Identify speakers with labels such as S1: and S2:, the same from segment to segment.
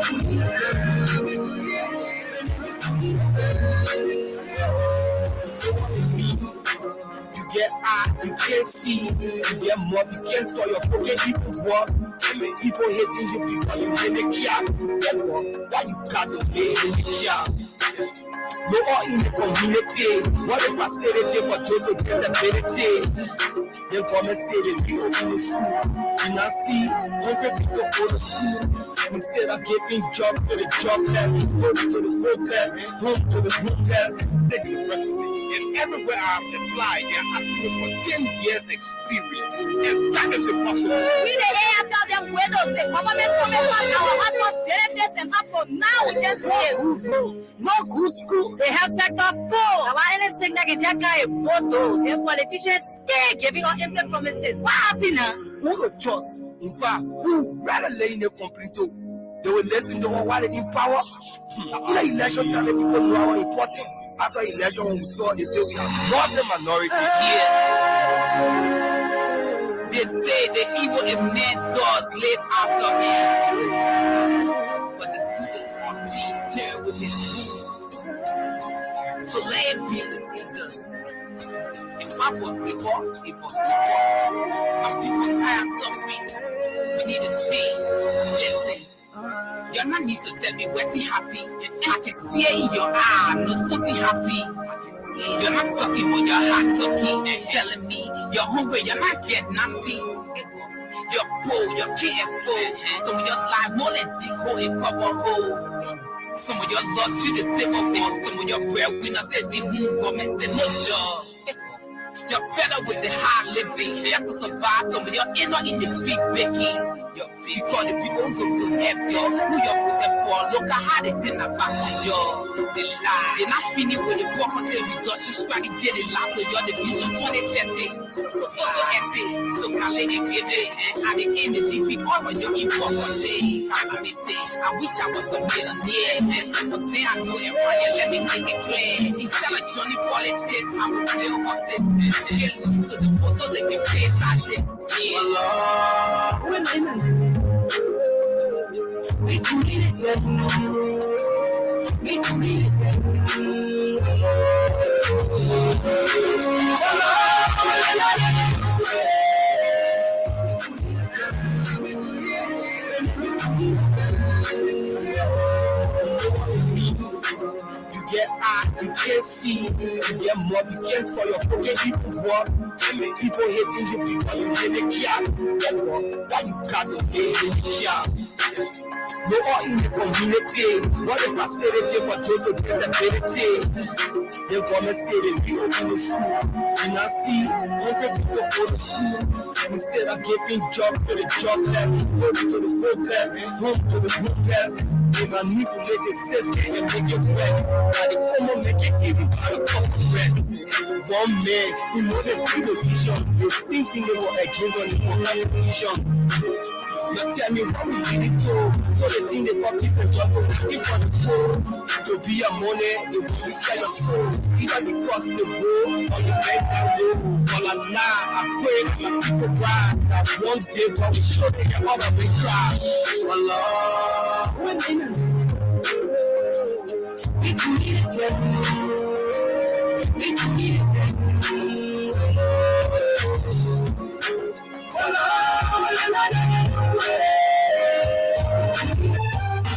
S1: You get eye, you can't see, you get more, you can't tell your fucking people what. People hating you because you in the kia. Why you got the day in the kia? No all in the community. What if I say the day for those who disability? They come and say they be open the school. You not see hungry people go to school. Instead of giving job to the jobless, home to the hopeless, home to the hopeless.
S2: The university, and everywhere I've applied, they're asking me for 10 years experience, and that is impossible.
S3: We the tell them where those the government come and pass our husband benefits and up for now we just say no good school. They have sector poor. Our anything that can jack a photo. The politicians stay giving us empty promises. What happened now?
S1: Who the trust? In fact, who rather lay in a complaint to? They will listen to what is in power. After election, people know how important. After election, we saw they say we have lost the minority here. They say the evil in men does live after him, but the goodness of tea turn with his food. So let it be the season. If I for people, my people are suffering. We need a change. Listen. You not need to tell me what's happy. I can see it in your eye, no something happy. I can see it. You're not talking when your heart's talking and telling me you're hungry, you're not getting nothing. You're poor, you're careful. Some of your life more than dig hole in cover hole. Some of your lost you the same of them. Some of your breadwinners said you come and say no job. You're fed up with the hard living. Just to survive, some of your inner in the street baking. Because the people who have you, who you're putting for, look at how they did about you. They lie. They're not finished with the prophet reduction strategy. They lie to your division 2030. So empty. So can let it give it. And they can't defeat all of your improperty. I wish I was a millionaire. And something I know and fire, let me make it clear. Instead of Johnny politics, I will play horses. Get loose to the post so they can pay taxes. Yeah. We can read it, we can read it. You get eye, you can't see, you get more, you can't for your fucking people what. People hating you because you in the kia. Why you got the day in the kia? No all in the community. What if I say the day for those who disability? They come and say they be open the school. You not see hungry people go to school. Instead of giving job to the jobless, home to the hopeless, home to the hopeless. They manipulate the system and make it rest. And they come and make it everybody come to rest. One man, he know the three positions. The same thing they were against on the position. You tell me what we did it to. So they think they got peace and just to give for the poor. To be a money, they will sell your soul. Either they cross the road or you bend the road. But I'm now, I pray that my people rise. That one day when we show them all that we cry. Allah, we can eat it, we can eat it.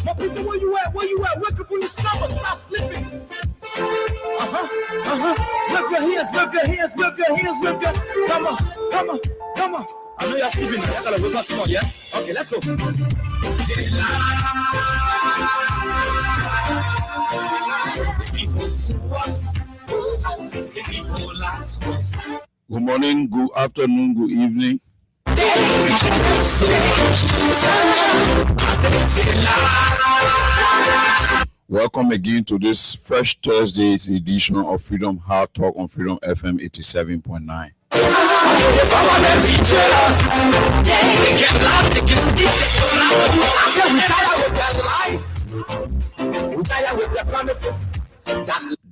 S1: My people, where you at? Where you at? Wake up when you stop sleeping. Whip your hands, whip your hands, whip your hands, whip your. Come on, come on, come on. I know you're sleeping. I gotta whip us more, yeah? Okay, let's go.
S4: Good morning, good afternoon, good evening. Welcome again to this fresh Thursday's edition of Freedom Hard Talk on Freedom FM 87.9.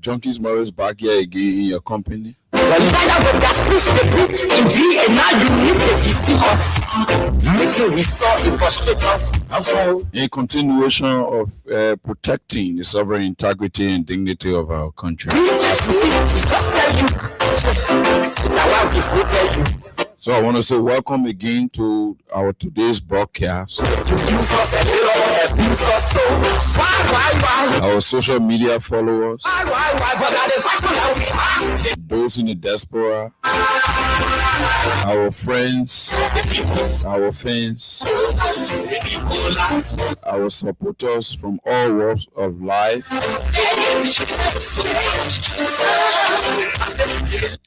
S4: Junkies Morris back here again in your company.
S1: Well, you find out that that's push the preach indeed, and now you need to see us. Making we saw it frustrate us.
S4: In continuation of protecting the sovereign integrity and dignity of our country.
S1: Just tell you.
S4: So I want to say welcome again to our today's broadcast. Our social media followers, those in the diaspora, our friends, our fans, our supporters from all walks of life,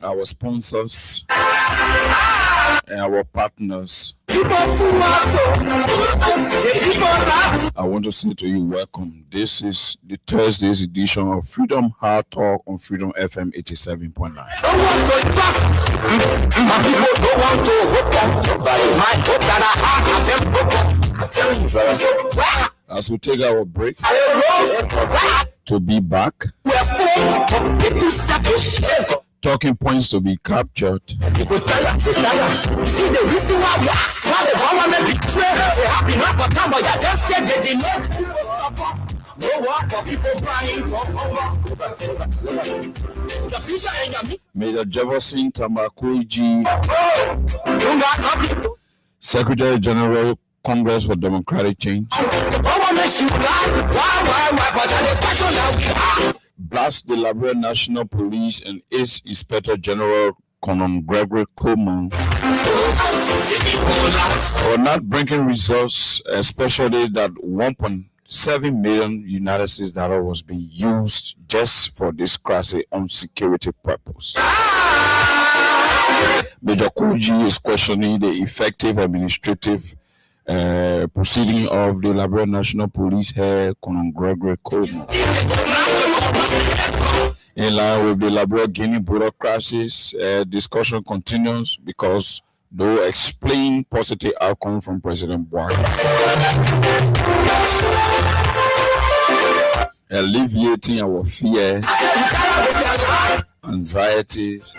S4: our sponsors, and our partners. I want to say to you, welcome. This is the Thursday's edition of Freedom Hard Talk on Freedom FM 87.9. As we take our break to be back, talking points to be captured.
S1: See the reason why we ask why the government betray. They have been up for time, but yeah, them still they know people suffer. No work for people crying for hunger. The future and your
S4: Major Jefferson Tamakoiji, Secretary General, Congress for Democratic Change, blast the Liberia National Police and its Inspector General Colonel Gregory Coleman for not bringing results, especially that 1.7 million United States dollar was being used just for this crisis on security purpose. Major Koji is questioning the effective administrative proceeding of the Liberia National Police head Colonel Gregory Coleman. In line with the Liberia Guinea border crisis, discussion continues because though explain positive outcome from President Buhari, alleviating our fears, anxieties,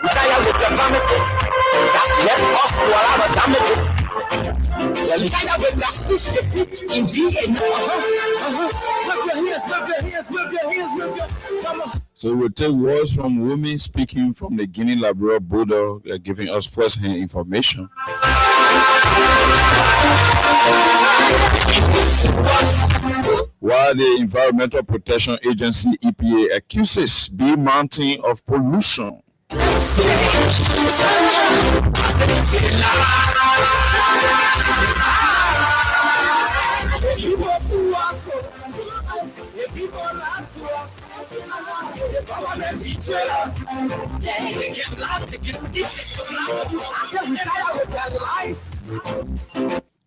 S4: so we'll take words from women speaking from the Guinea-Liberia border, giving us first-hand information. While the Environmental Protection Agency EPA accuses Bee Mountain of pollution.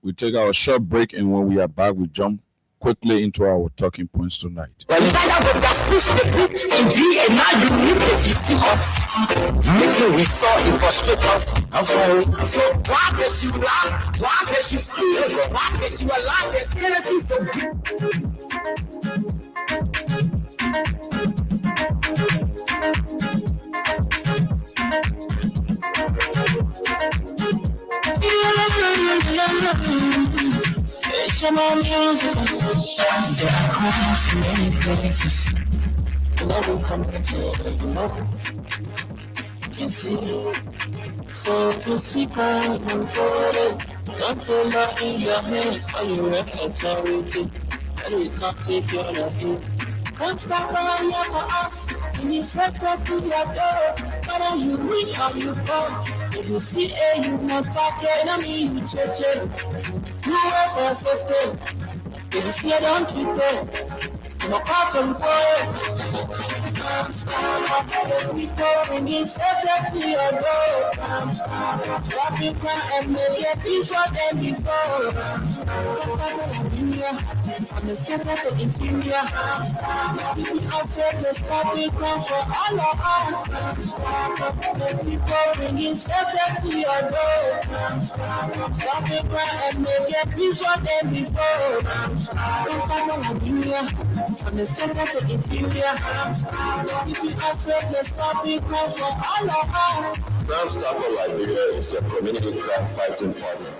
S4: We take our short break, and when we are back, we jump quickly into our talking points tonight.
S1: Well, you find out that that's push the preach indeed, and now you need to see us. Making we saw it frustrate us. So why does you lie? Why does you steal? Why does you allow this innocence to
S5: It's your music. There are crowds in many places. You know we come into it, you know. You can see it. So if you see pride, don't hold it. Don't take that in your hands for your authority. And we can't take your head. Come stop by here for us. In the sector to your door. Whether you reach or you come. If you see a you not talking, I mean you check. You work for safety. If you see a don't keep it. I'm a part of the forest. People bringing safety to your door. Stop your cry and make it before them before. From the center to interior. People outside, let's stop your cry for all of us. People bringing safety to your door. Stop your cry and make it before them before. From the center to interior. If you are safe, let's stop it crime for all of us.
S6: Crime Stopper Liberia is your community crime fighting partner.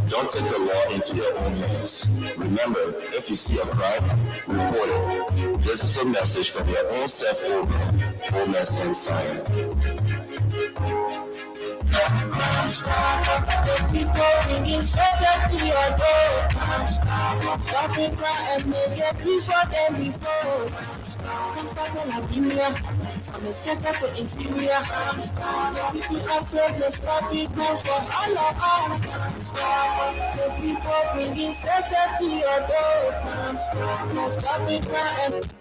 S6: Don't take the law into your own hands. Remember, if you see a crime, report it. This is a message from your own self, Old Man Sam Sion.
S5: Crime Stopper, the people bringing shelter to your door. Crime Stopper, stopping crime and making peace for them before. Crime Stopper Liberia, from the center to interior. Crime Stopper, if you are safe, let's stop it crime for all of us. Crime Stopper, the people bringing shelter to your door. Crime Stopper, stopping crime and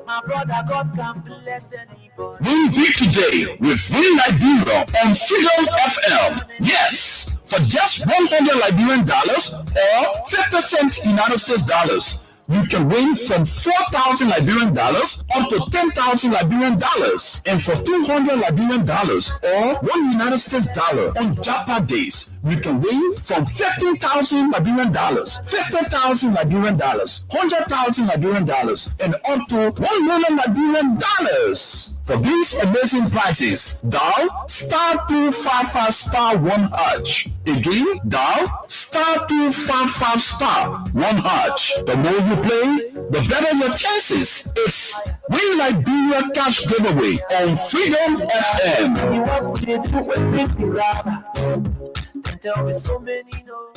S5: my brother, God can bless anybody.
S7: Win big today with Win Liberia on Freedom FM. Yes, for just $100 Liberian dollars or 50 cents United States dollars, you can win from 4,000 Liberian dollars up to 10,000 Liberian dollars. And for $200 Liberian dollars or $1 United States dollar on Japa days, you can win from 15,000 Liberian dollars, 50,000 Liberian dollars, 100,000 Liberian dollars, and up to $1 million Liberian dollars. For these amazing prizes, dial *255*1#. Again, dial *255*1#. The more you play, the better your chances. It's Win Liberia Cash Giveaway on Freedom FM.
S5: What would you do with 50 rubber? There be so many no.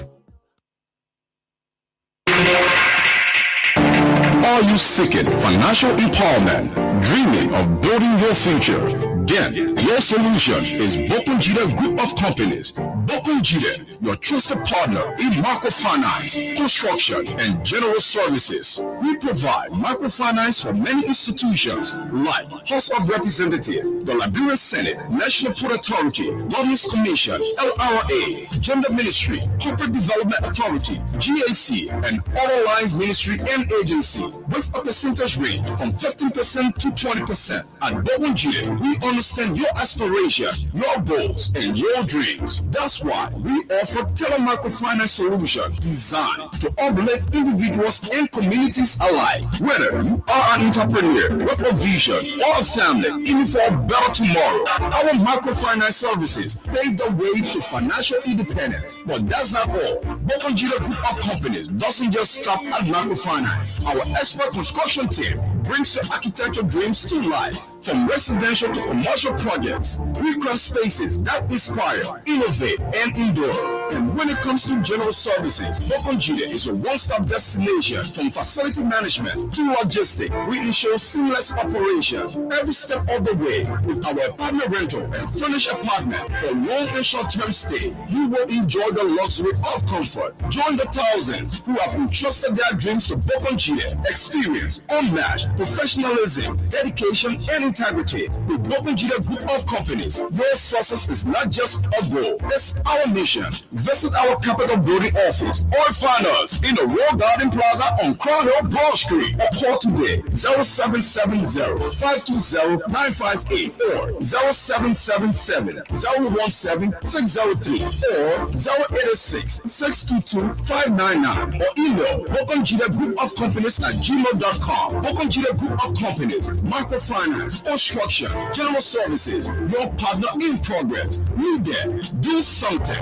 S7: Are you seeking financial empowerment, dreaming of building your future? Then your solution is Bokunjida Group of Companies. Bokunjida, your trusted partner in microfinance, construction, and general services. We provide microfinance for many institutions like House of Representatives, the Liberian Senate, National Port Authority, Governance Commission, LRA, Gender Ministry, Corporate Development Authority, GAC, and other lines ministry and agency, with a percentage rate from 15% to 20%. At Bokunjida, we understand your aspiration, your goals, and your dreams. That's why we offer tele-microfinance solutions designed to uplift individuals and communities alike. Whether you are an entrepreneur with a vision or a family in for a better tomorrow, our microfinance services pave the way to financial independence. But that's not all. Bokunjida Group of Companies doesn't just stop at microfinance. Our expert construction team brings your architectural dreams to life. From residential to commercial projects, we craft spaces that inspire, innovate, and endure. And when it comes to general services, Bokunjida is a one-stop destination. From facility management to logistics, we ensure seamless operation every step of the way. With our apartment rental and furnished apartment for long and short-term stay, you will enjoy the luxury of comfort. Join the thousands who have entrusted their dreams to Bokunjida. Experience unmatched professionalism, dedication, and integrity. With Bokunjida Group of Companies, your success is not just a goal, it's our mission. Visit our capital building office or find us in the Royal Garden Plaza on Crown Hill, Broad Street, or call today 0770-520-958 or 0777-017-603 or 0806-622-599 or email Bokunjida Group of Companies at gmail.com. Bokunjida Group of Companies, microfinance, construction, general services, your partner in progress. Be there, do something.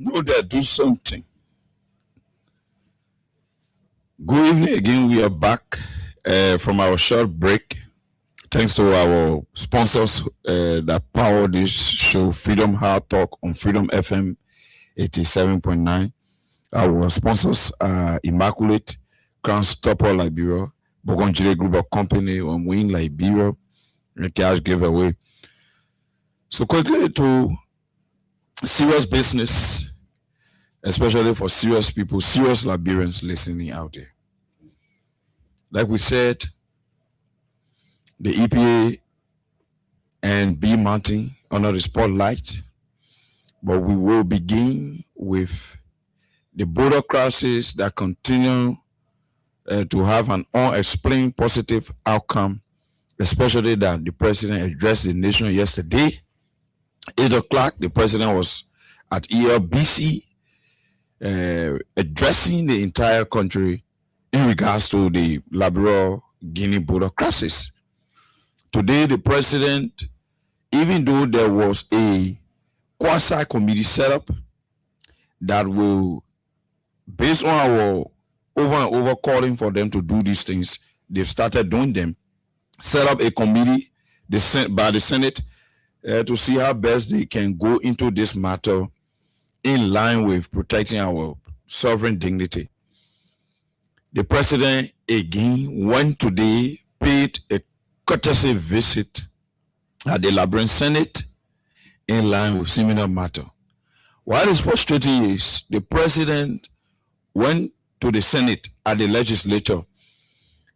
S4: Go there, do something. Good evening again. We are back from our short break. Thanks to our sponsors that power this show, Freedom Hard Talk on Freedom FM 87.9. Our sponsors are Immaculate, Crown Stopper Liberia, Bokunjida Group of Company on Win Liberia, and cash giveaway. So quickly to serious business, especially for serious people, serious Liberians listening out there. Like we said, the EPA and B Mountain under the spotlight, but we will begin with the border crisis that continue to have an unexplained positive outcome, especially that the president addressed the nation yesterday. 8 o'clock, the president was at ELBC addressing the entire country in regards to the Liberal Guinea border crisis. Today, the president, even though there was a quasi committee set up that will, based on our over and over calling for them to do these things, they've started doing them. Set up a committee by the Senate to see how best they can go into this matter in line with protecting our sovereign dignity. The president again went today, paid a courtesy visit at the Liberian Senate in line with similar matter. What is frustrating is the president went to the Senate at the legislature.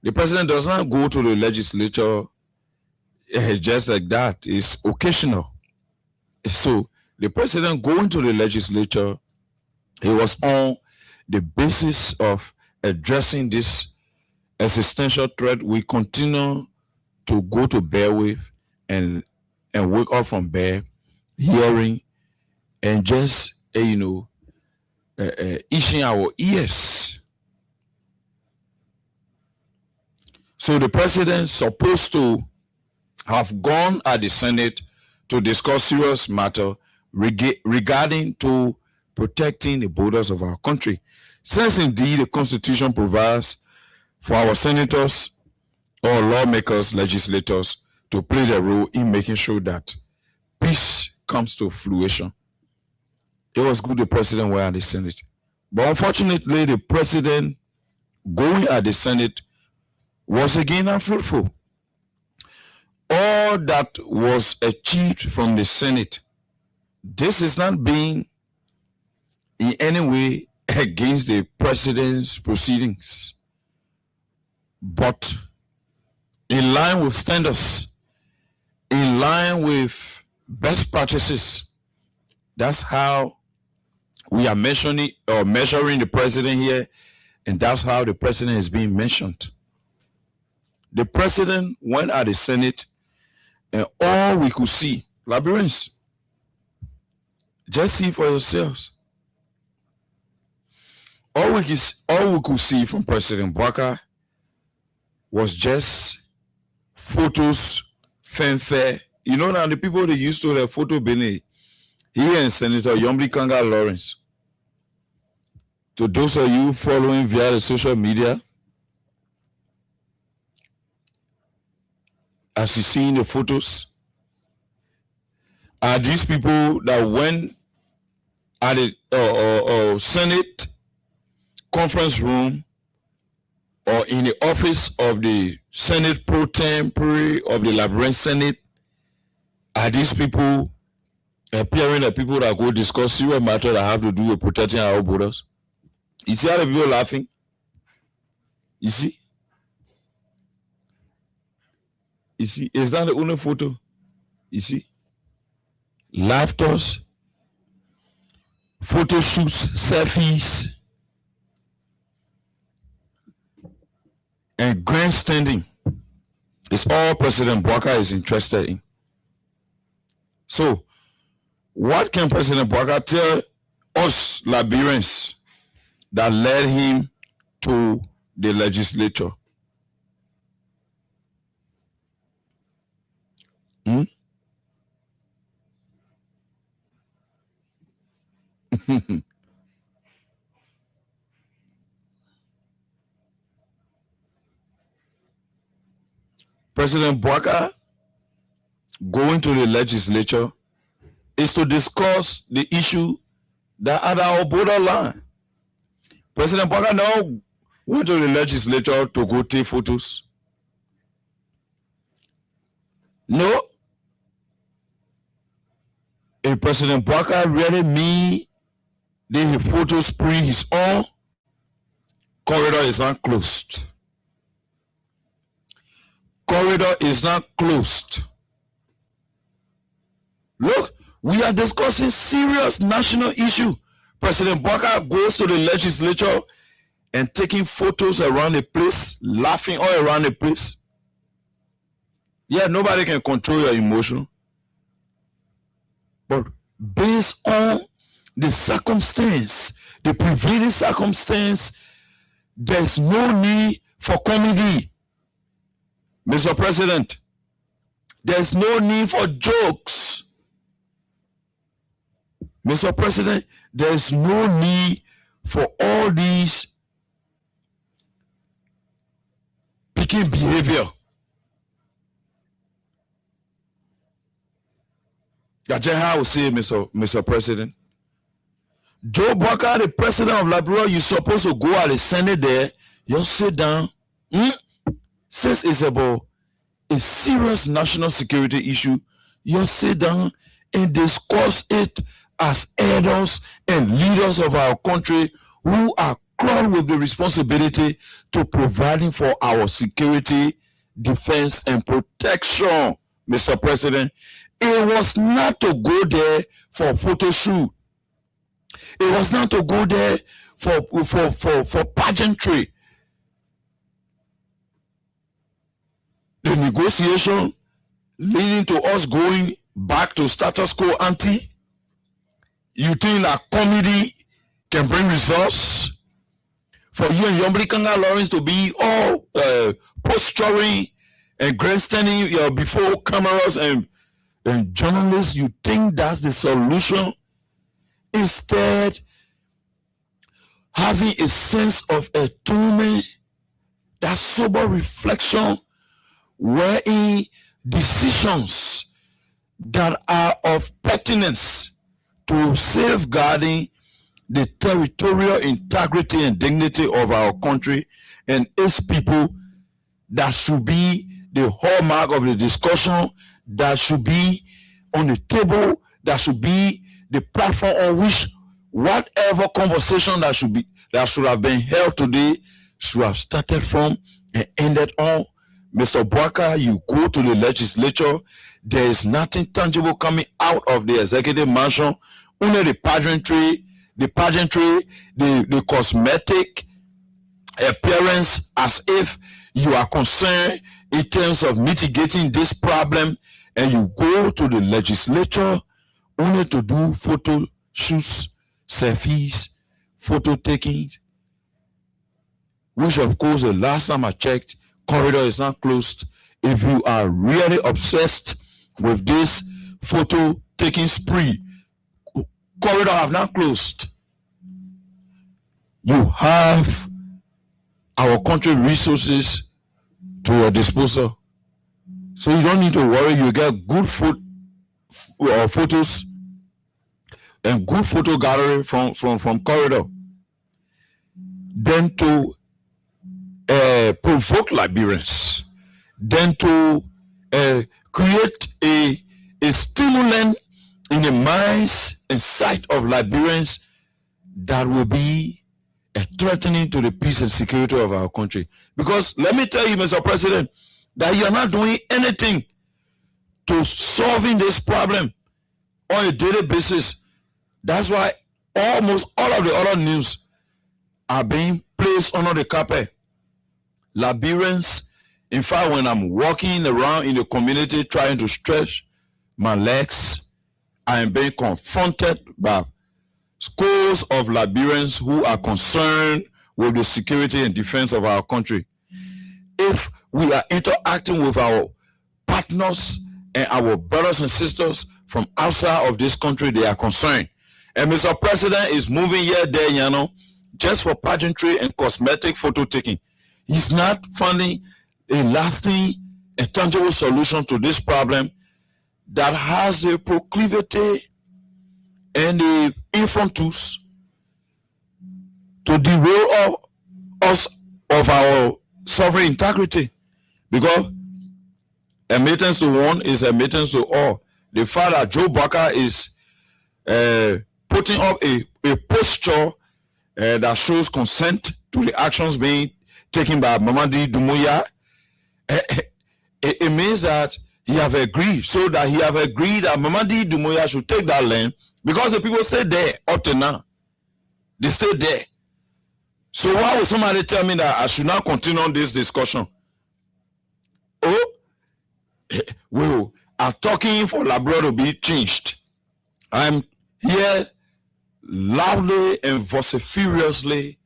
S4: The president does not go to the legislature just like that. It's occasional. So the president going to the legislature, it was on the basis of addressing this existential threat we continue to go to bear with and wake up from bed, hearing and just itching our ears. So the president supposed to have gone at the Senate to discuss serious matter regarding to protecting the borders of our country, since indeed the Constitution provides for our senators or lawmakers, legislators to play their role in making sure that peace comes to fruition. It was good the president went at the Senate, but unfortunately the president going at the Senate was again unfruitful. All that was achieved from the Senate, this is not being in any way against the president's proceedings, but in line with standards, in line with best practices. That's how we are measuring the president here, and that's how the president is being mentioned. The president went at the Senate, and all we could see, Liberians, just see for yourselves. All we could see from President Bwaka was just photos, fanfare. You know, now the people they used to their photo Bene, he and Senator Yombi Kanga Lawrence. To those of you following via the social media, as you see in the photos, are these people that went at the Senate conference room or in the office of the Senate pro tempore of the Liberian Senate? Are these people appearing as people that go discuss serious matter that have to do with protecting our borders? You see how the people laughing? You see? You see, is that the only photo? You see? Laughters, photo shoots, selfies, and grandstanding. It's all President Bwaka is interested in. So, what can President Bwaka tell us Liberians that led him to the legislature? President Bwaka going to the legislature is to discuss the issue that at our borderline. President Bwaka now went to the legislature to go take photos. No. If President Bwaka really mean the photo spree his own, corridor is not closed. Corridor is not closed. Look, we are discussing serious national issue. President Bwaka goes to the legislature and taking photos around the place, laughing all around the place. Yeah, nobody can control your emotion. But based on the circumstance, the prevailing circumstance, There's no need for comedy, Mr. President. There's no need for jokes, Mr. President. There's no need for all these picking behavior. That's how I would say, Mr. President. Joe Barker, the president of Liberia, you're supposed to go at the Senate there. You sit down. Since it's about a serious national security issue, you sit down and discuss it as elders and leaders of our country who are clothed with the responsibility to providing for our security, defense, and protection, Mr. President. It was not to go there for a photo shoot. It was not to go there for pageantry. The negotiation leading to us going back to status quo ante. You think that comedy can bring results? For you and Yombri Kanga Lawrence to be all posturing and grandstanding before cameras and journalists, you think that's the solution? Instead, having a sense of attunement, that sober reflection, wherein decisions that are of pertinence to safeguarding the territorial integrity and dignity of our country and its people, that should be the hallmark of the discussion, that should be on the table, that should be the platform on which whatever conversation that should have been held today should have started from and ended on. Mr. Bwaka, you go to the legislature, there is nothing tangible coming out of the executive mansion, only the pageantry, the cosmetic appearance, as if you are concerned in terms of mitigating this problem, and you go to the legislature only to do photo shoots, selfies, photo takings, which of course the last time I checked, corridor is not closed. If you are really obsessed with this photo taking spree, corridor have not closed. You have our country resources to your disposal, so you don't need to worry. You get good photos and good photo gallery from corridor. Then to provoke Liberians, then to create a stimulant in the minds and sight of Liberians that will be threatening to the peace and security of our country. Because let me tell you, Mr. President, that you're not doing anything to solving this problem on a daily basis. That's why almost all of the other news are being placed under the carpet. Liberians, in fact, when I'm walking around in the community trying to stretch my legs, I am being confronted by scores of Liberians who are concerned with the security and defense of our country. If we are interacting with our partners and our brothers and sisters from outside of this country, they are concerned. And Mr. President is moving here, there, just for pageantry and cosmetic photo taking. He's not finding a lasting and tangible solution to this problem that has the proclivity and the infantus to derail us of our sovereign integrity. Because admittance to one is admittance to all. The fact that Joe Barker is putting up a posture that shows consent to the actions being taken by Mamadi Doumbouya, it means that he have agreed. So that he have agreed that Mamadi Doumbouya should take that land, because the people stay there up to now. They stay there. So why would somebody tell me that I should not continue on this discussion? Oh, we are talking for Labrador to be changed. I'm here loudly and vociferously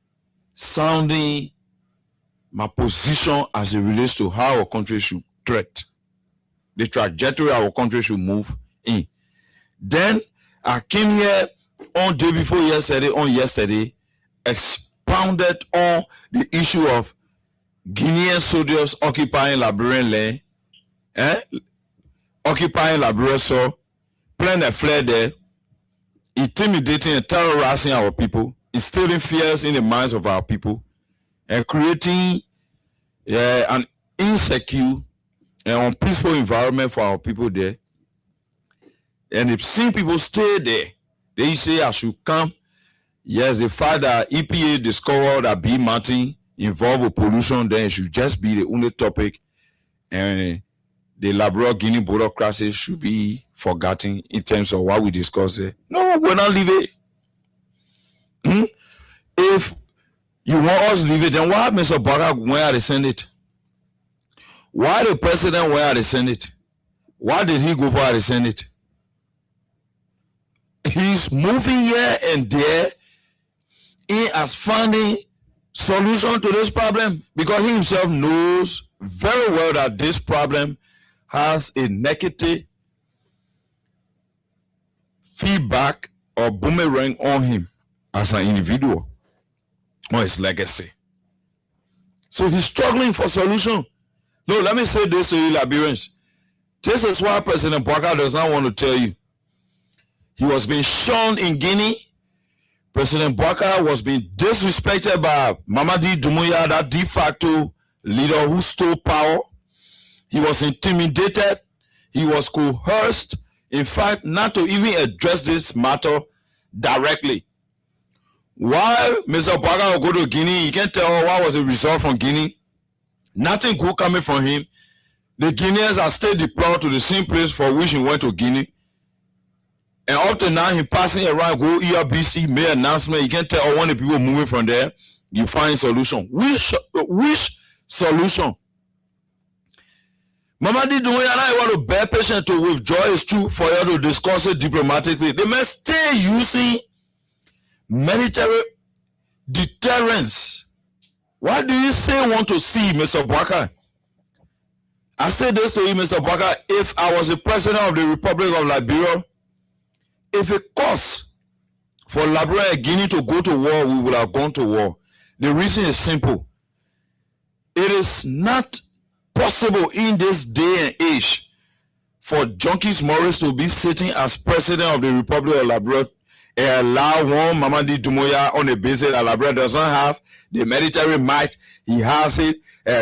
S4: sounding my position as it relates to how our country should tread, the trajectory our country should move in. Then I came here on day before yesterday, expounded on the issue of Guinean soldiers occupying Liberian land, occupying Liberia, so playing a flare there, intimidating and terrorizing our people, instilling fears in the minds of our people, and creating an insecure and unpeaceful environment for our people there. And if seeing people stay there, they say I should come. Yes, the fact that EPA discovered that bee mountain involved with pollution, then it should just be the only topic, and the Liberia Guinea border crisis should be forgotten in terms of what we discussed there. No, we're not leaving. If you want us to leave it, then why Mr. Baga went out the Senate? Why the president went out the Senate? Why did he go for the Senate? He's moving here and there in as finding solution to this problem, because he himself knows very well that this problem has a negative feedback or boomerang on him as an individual, on his legacy. So he's struggling for solution. No, let me say this to you, Liberians. This is why President Bouaka does not want to tell you. He was being shown in Guinea. President Bouaka was being disrespected by Mamadi Doumbouya, that de facto leader who stole power. He was intimidated. He was coerced, in fact, not to even address this matter directly. While Mr. Bouaka will go to Guinea, you can't tell what was the result from Guinea. Nothing good coming from him. The Guineans are still deployed to the same place for which he went to Guinea. And up to now, he passing around, go ERBC, made announcement. You can't tell when the people moving from there, you find solution. Which solution? Mamadi Doumbouya, I want to bear patient to withdraw his troop for you to discuss it diplomatically. They must stay using military deterrence. What do you say want to see, Mr. Bouaka? I say this to you, Mr. Bouaka. If I was the president of the Republic of Liberia, if it costs for Liberia and Guinea to go to war, we would have gone to war. The reason is simple. It is not possible in this day and age for Junkies Morris to be sitting as president of the Republic of Liberia and allow one Mamadi Doumbouya on the basis that Liberia doesn't have the military might. He has it,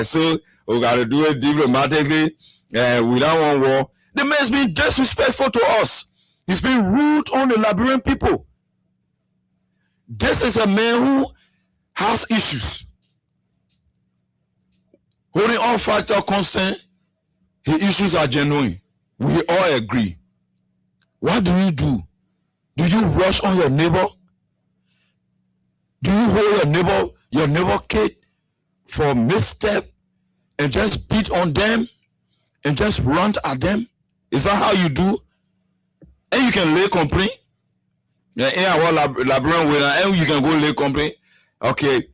S4: so we got to do it diplomatically, and we don't want war. The man's been disrespectful to us. He's been rude on the Liberian people. This is a man who has issues. Holding all factor constant, his issues are genuine. We all agree. What do you do? Do you rush on your neighbor? Do you hold your neighbor kid for misstep and just beat on them and just run at them? Is that how you do? And you can lay complaint. Yeah, Liberian winner, and you can go lay complaint. Okay.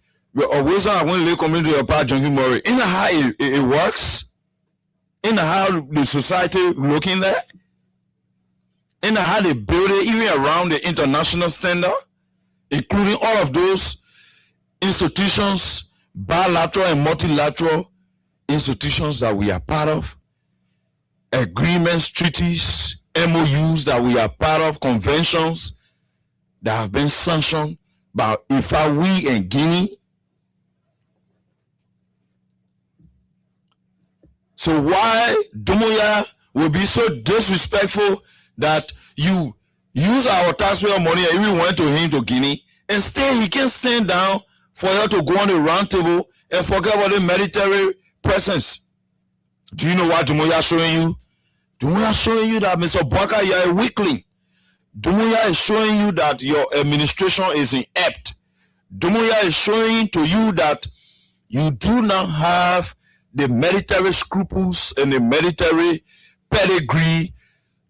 S4: Always I want to lay complaint to your part, Junkie Murray. In how it works, in how the society looking there, in how they build it, even around the international standard, including all of those institutions, bilateral and multilateral institutions that we are part of, agreements, treaties, MOUs that we are part of, conventions that have been sanctioned by we and Guinea. So why Doumbouya will be so disrespectful that you use our taxpayer money and even went to him to Guinea, and still he can stand down for you to go on the round table and forget about the military presence? Do you know what Doumbouya showing you? Doumbouya showing you that, Mr. Bouaka, you are a weakling. Doumbouya is showing you that your administration is inept. Doumbouya is showing to you that you do not have the military scruples and the military pedigree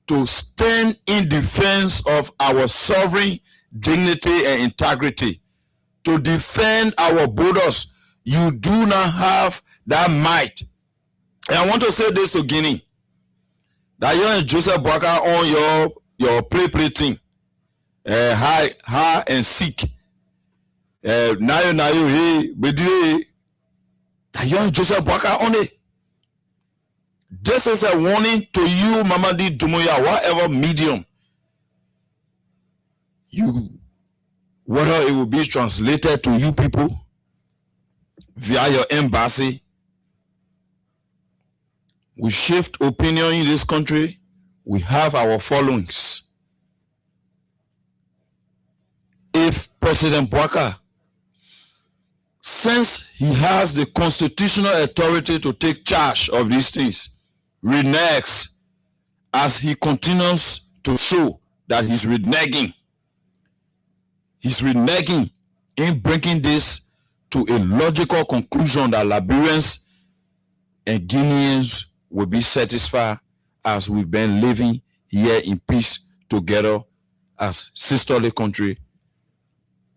S4: to stand in defense of our sovereign dignity and integrity, to defend our borders You do not have that might. And I want to say this to Guinea. That you and Joseph Boakai on your play team. High and seek. Now, hey, but that you and Joseph Boakai on it. This is a warning to you, Mamadi Doumbouya, whatever medium whether it will be translated to you people via your embassy. We shift opinion in this country. We have our followings. If President Boakai, since he has the constitutional authority to take charge of these things, reneges as he continues to show that he's reneging in bringing this to a logical conclusion that Liberians and Guineans will be satisfied as we've been living here in peace together as sisterly country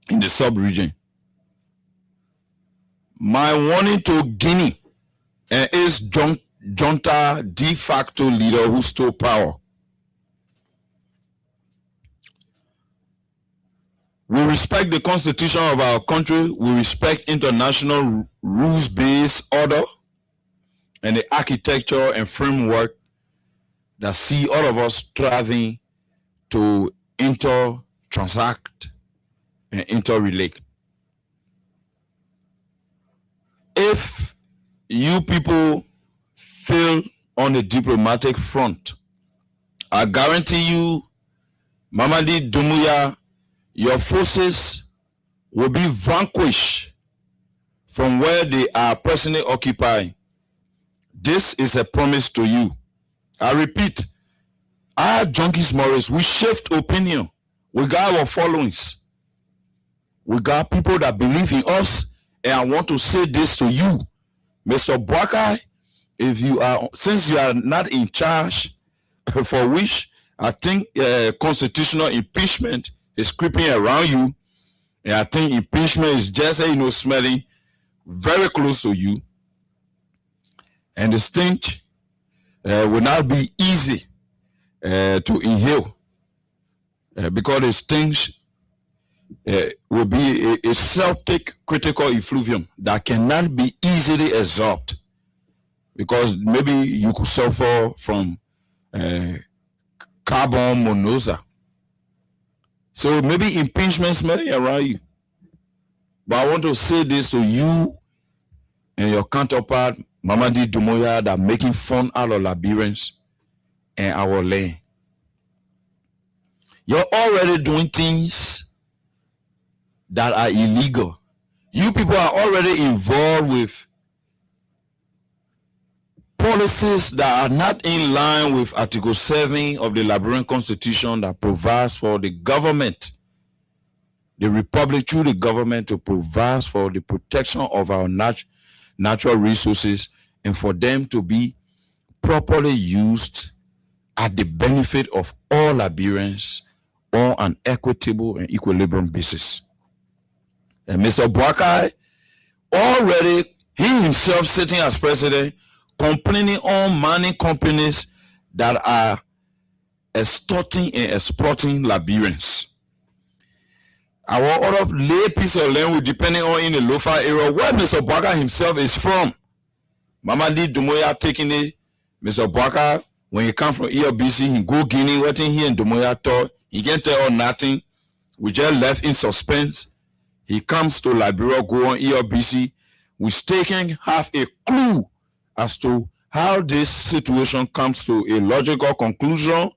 S4: in the sub-region. My warning to Guinea and its junta de facto leader who stole power. We respect the constitution of our country. We respect international rules-based order and the architecture and framework that see all of us striving to transact and interrelate. If you people fail on the diplomatic front, I guarantee you, Mamadi Doumbouya, your forces will be vanquished from where they are presently occupying. This is a promise to you. I repeat, our Junkies Morris, we shift opinion. We got our followings. We got people that believe in us. And I want to say this to you, Mr. Boakai, since you are not in charge, for which I think constitutional impeachment is creeping around you, and I think impeachment is just smelling very close to you, and the stench will not be easy to inhale because the stench will be a Celtic critical effluvium that cannot be easily absorbed, because maybe you could suffer from carbon monoxide. So maybe impeachment smelling around you. But I want to say this to you and your counterpart, Mamadi Doumbouya, that making fun out of Liberians and our land. You're already doing things that are illegal. You people are already involved with policies that are not in line with Article 7 of the Liberian Constitution that provides for the government, the republic through the government, to provide for the protection of our natural resources and for them to be properly used at the benefit of all Liberians on an equitable and equilibrium basis. And Mr. Boakai already, he himself sitting as president, complaining on mining companies that are extorting and exploiting Liberians. Our other lay piece of land will depending on in the Lofa area where Mr. Boakai himself is from. Mamadi Doumbouya taking it. Mr. Boakai, when he come from ELBC, he go Guinea, waiting here in Doumbouya talk. He can't tell nothing. We just left in suspense. He comes to Liberia, go on ELBC. We're taking half a clue as to how this situation comes to a logical conclusion.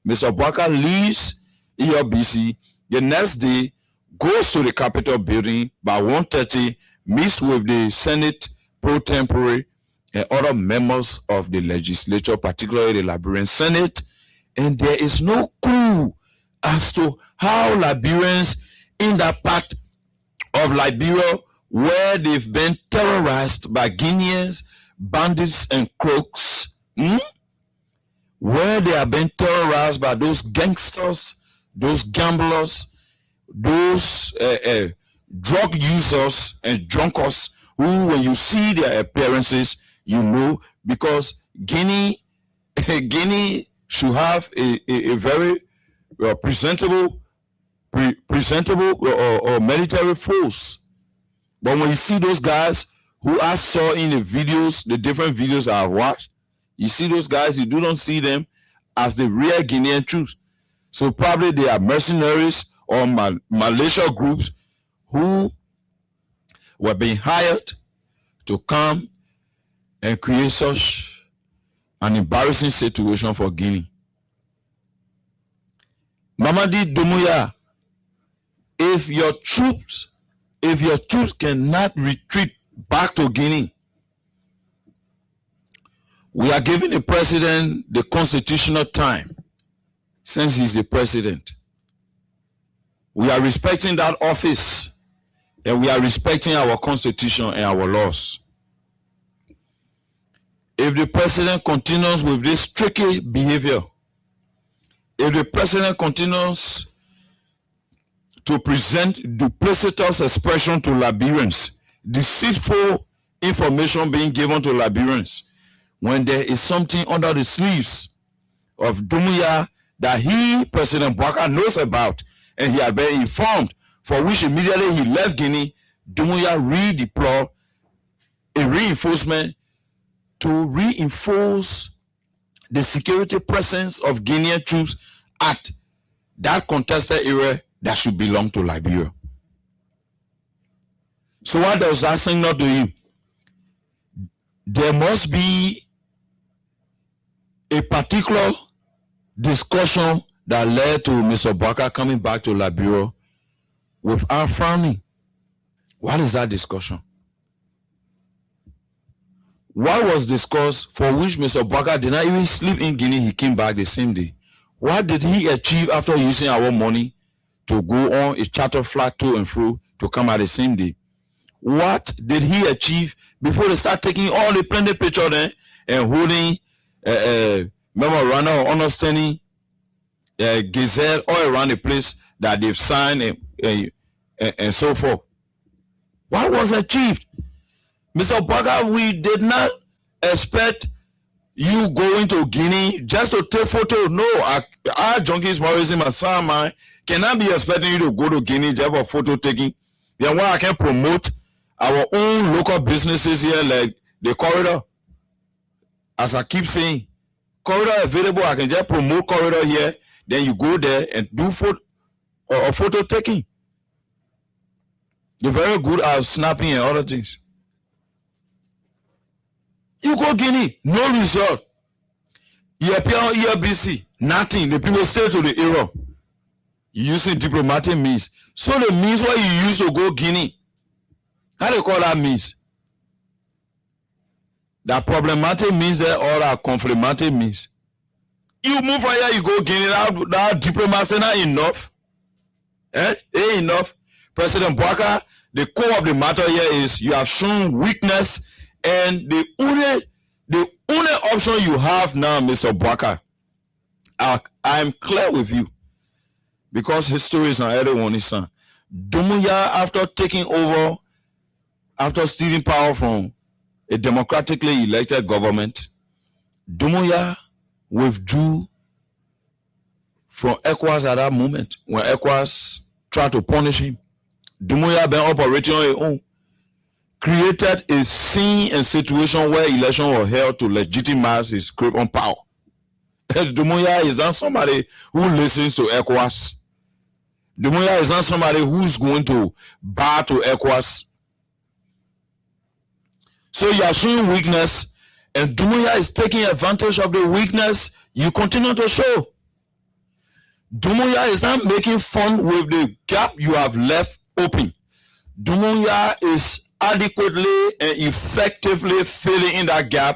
S4: Mr. Boakai leaves ELBC. The next day, goes to the Capitol building by 1:30, meets with the Senate pro tempore and other members of the legislature, particularly the Liberian Senate, and there is no clue as to how Liberians in that part of Liberia where they've been terrorized by Guineans, bandits, and crooks, where they have been terrorized by those gangsters, those gamblers, those drug users and drunkards who, when you see their appearances, you know, because Guinea should have a very presentable or military force. But when you see those guys who I saw in the videos, the different videos I watched, you see those guys, you do not see them as the real Guinean troops. So probably they are mercenaries or militia groups who were being hired to come and create such an embarrassing situation for Guinea. Mamadi Doumbouya, if your troops cannot retreat back to Guinea, we are giving the president the constitutional time, since he's the president. We are respecting that office, and we are respecting our constitution and our laws. If the president continues with this tricky behavior, if the president continues to present duplicitous expression to Liberians, deceitful information being given to Liberians, when there is something under the sleeves of Doumbouya that he, President Bouaka, knows about, and he had been informed, for which immediately he left Guinea, Doumbouya redeployed a reinforcement to reinforce the security presence of Guinean troops at that contested area that should belong to Liberia. So what does that signal to you? There must be a particular discussion that led to Mr. Bouaka coming back to Liberia without frowning. What is that discussion? What was discussed for which Mr. Bouaka did not even sleep in Guinea? He came back the same day. What did he achieve after using our money to go on a charter flight to and fro to come out the same day? What did he achieve before they start taking all the plenty picture there and holding memorandum of understanding, gazette all around the place that they've signed and so forth? What was achieved? Mr. Bouaka, we did not expect you going to Guinea just to take photo. No, our junkies, Maurice Masama, cannot be expecting you to go to Guinea just for photo taking. Then why I can promote our own local businesses here, like the corridor. As I keep saying, corridor available, I can just promote corridor here. Then you go there and do photo taking. You're very good at snapping and other things. You go Guinea, no result. You appear on ERBC, nothing. The people stay to the error. You using diplomatic means. So the means what you use to go Guinea, how do you call that means? That problematic means there or that conflicting means. You move from here, you go Guinea, that diplomacy not enough. Ain't enough. President Bouaka, the core of the matter here is you have shown weakness. And the only option you have now, Mr. Bouaka, I'm clear with you, because history is not everyone is son. Doumbouya, after taking over, after stealing power from a democratically elected government, Doumbouya withdrew from ECOWAS at that moment when ECOWAS tried to punish him. Doumbouya been operating on his own. Created a scene and situation where elections were held to legitimize his grip on power. Doumbouya is not somebody who listens to ECOWAS. Doumbouya is not somebody who's going to bow to ECOWAS. So you are showing weakness, and Doumbouya is taking advantage of the weakness you continue to show. Doumbouya is not making fun with the gap you have left open. Doumbouya is adequately and effectively filling in that gap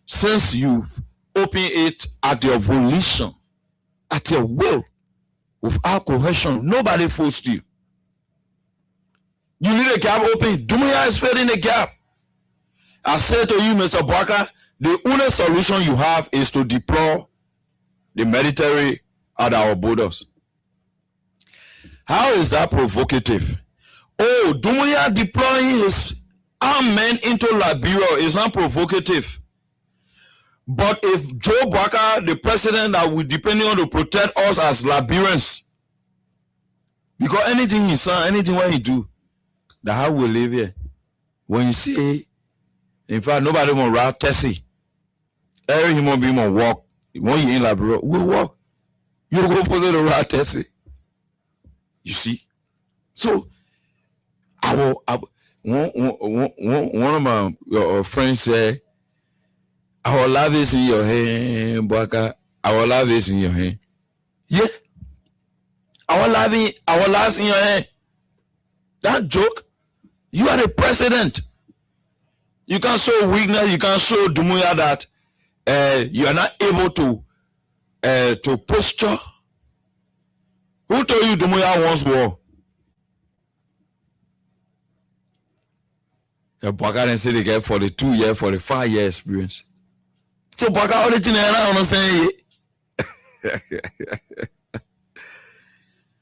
S4: since you've opened it at your volition, at your will, without coercion. Nobody forced you. You need a gap open. Doumbouya is filling the gap. I say to you, Mr. Bouaka, the only solution you have is to deploy the military at our borders. How is that provocative? Oh, Doumbouya deploying our men into Liberia is not provocative. But if Joe Barker, the president that we depending on to protect us as Liberians, because anything he say, anything what he do, that how we live here. When you see, in fact, nobody want to ride taxi. Every human being want walk. When you in Liberia, we walk. You go for the ride taxi. You see, so one of my friends said, "Our love is in your hand, Barker. Our love is in your hand." Yeah, our lives in your hand. That joke. You are the president. You can't show weakness. You can't show Dumuya that you are not able to posture. Who told you Dumuya wants war? Baka didn't say they get 42 years, 45 year experience. So Baka only thing I understand.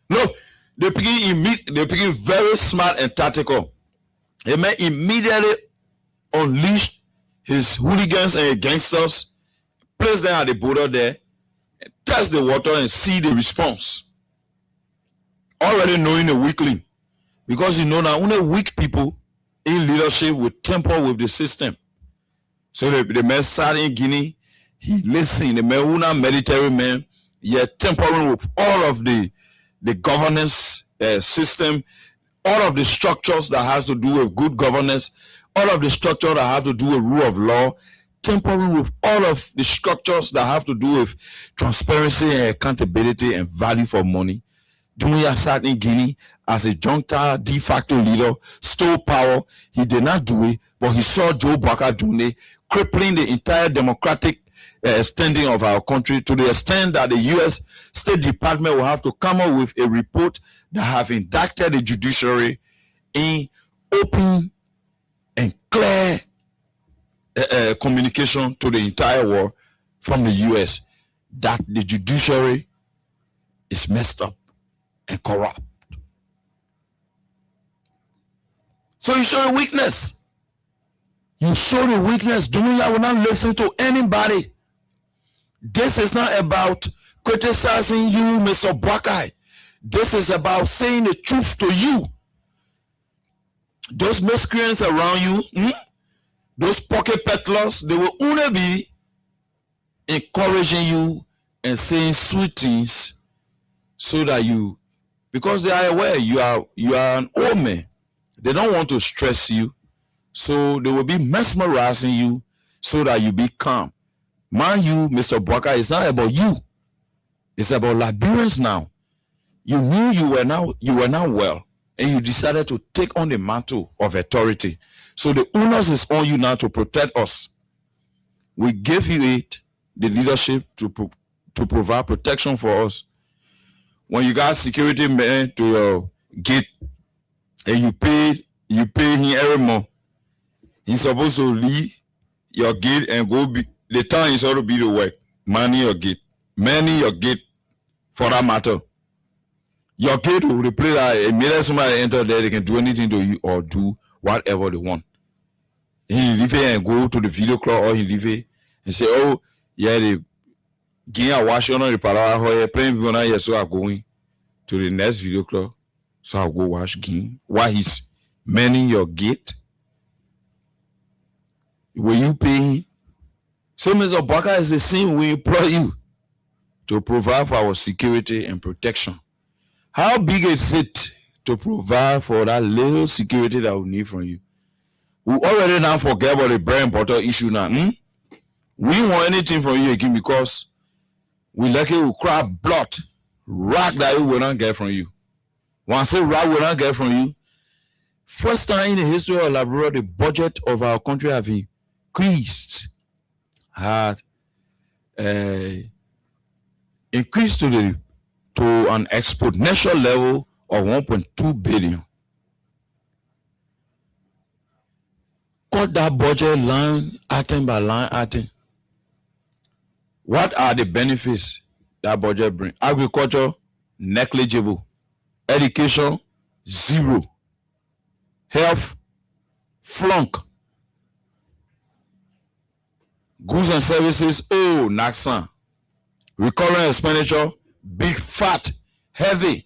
S4: No, they begin very smart and tactical. He may immediately unleash his hooligans and gangsters, place them at the border there, test the water and see the response. Already knowing the weakling. Because you know now only weak people in leadership will tamper with the system. So the man sat in Guinea, he listened, the man who not military man, yet tampering with all of the governance system, all of the structures that has to do with good governance, all of the structure that have to do with rule of law, tampering with all of the structures that have to do with transparency and accountability and value for money. Dumuya sat in Guinea as a junta de facto leader, stole power. He did not do it, but he saw Joe Barker doing it, crippling the entire democratic standing of our country to the extent that the U.S. State Department will have to come up with a report that have indicted the judiciary in open and clear communication to the entire world from the U.S. that the judiciary is messed up and corrupt. So you show the weakness. You show the weakness. Dumuya will not listen to anybody. This is not about criticizing you, Mr. Barker. This is about saying the truth to you. Those miscreants around you, those pocket peddlers, they will only be encouraging you and saying sweet things so that you, because they are aware you are an old man. They don't want to stress you, so they will be mesmerizing you so that you be calm. Mind you, Mr. Barker, it's not about you. It's about Liberians now. You knew you were not well, and you decided to take on the mantle of authority. So the onus is on you now to protect us. We gave you the leadership to provide protection for us. When you got security men to your gate and you pay him every month, he's supposed to leave your gate and go the time is supposed to be the work. Manning your gate for that matter. Your gate will replace that immediately somebody enter there, they can do anything to you or do whatever they want. He leave it and go to the video club, or he leave it and say, "Oh, yeah, the game I watch on the parallel playing video now, so I'm going to the next video club. So I'll go watch game. Why he's manning your gate? Will you pay? So Mr. Barker is the same we employ you to provide for our security and protection. How big is it to provide for that little security that we need from you? We already now forget about the bread and butter issue now. We want anything from you again because we like it, we cry blood, rag that we will not get from you. Once a rag will not get from you, first time in the history of Liberia, the budget of our country have increased, had increased to an exponential level of 1.2 billion. Cut that budget line item by line item. What are the benefits that budget bring? Agriculture, negligible. Education, zero. Health, flunk. Goods and services, oh, Naxan. Recurring expenditure, big, fat, heavy.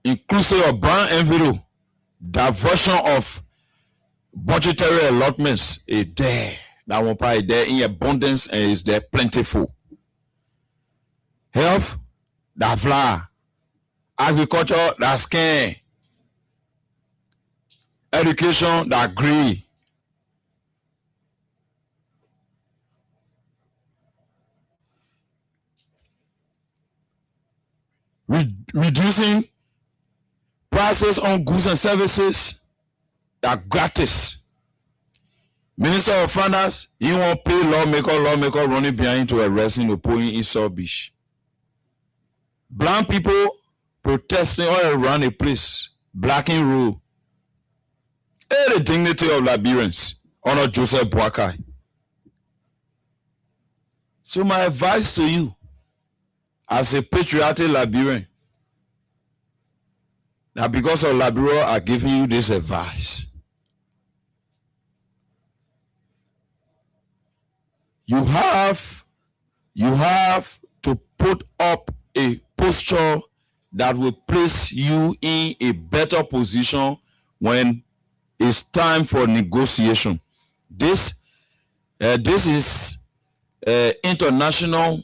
S4: Inclusive of brown envelope, diversion of budgetary allotments is there. That one part is there in abundance and is there plentiful. Health, that flower. Agriculture, that scan. Education, that green. Reducing prices on goods and services, that gratis. Minister of Finance, he won't pay lawmaker running behind to arresting the point in South Beach. Black people protesting all around the place, blacking rule. Hey, the dignity of Liberians, honor Joseph Boakai. So my advice to you, as a patriotic Liberian, that because of Liberia are giving you this advice. You have to put up a posture that will place you in a better position when it's time for negotiation. This is international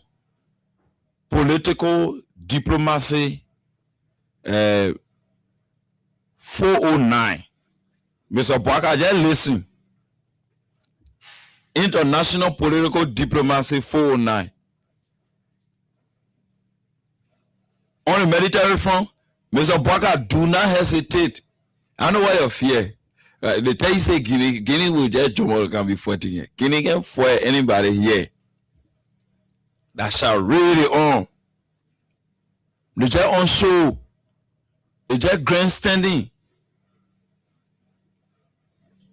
S4: political diplomacy 409. Mr. Boakai, just listen. International political diplomacy 409. On the military front, Mr. Boakai, do not hesitate. I know why you're fear. They tell you say Guinea will just Jomo can be fighting here. Guinea can fight anybody here. That shall really on. They just on show. They just grandstanding.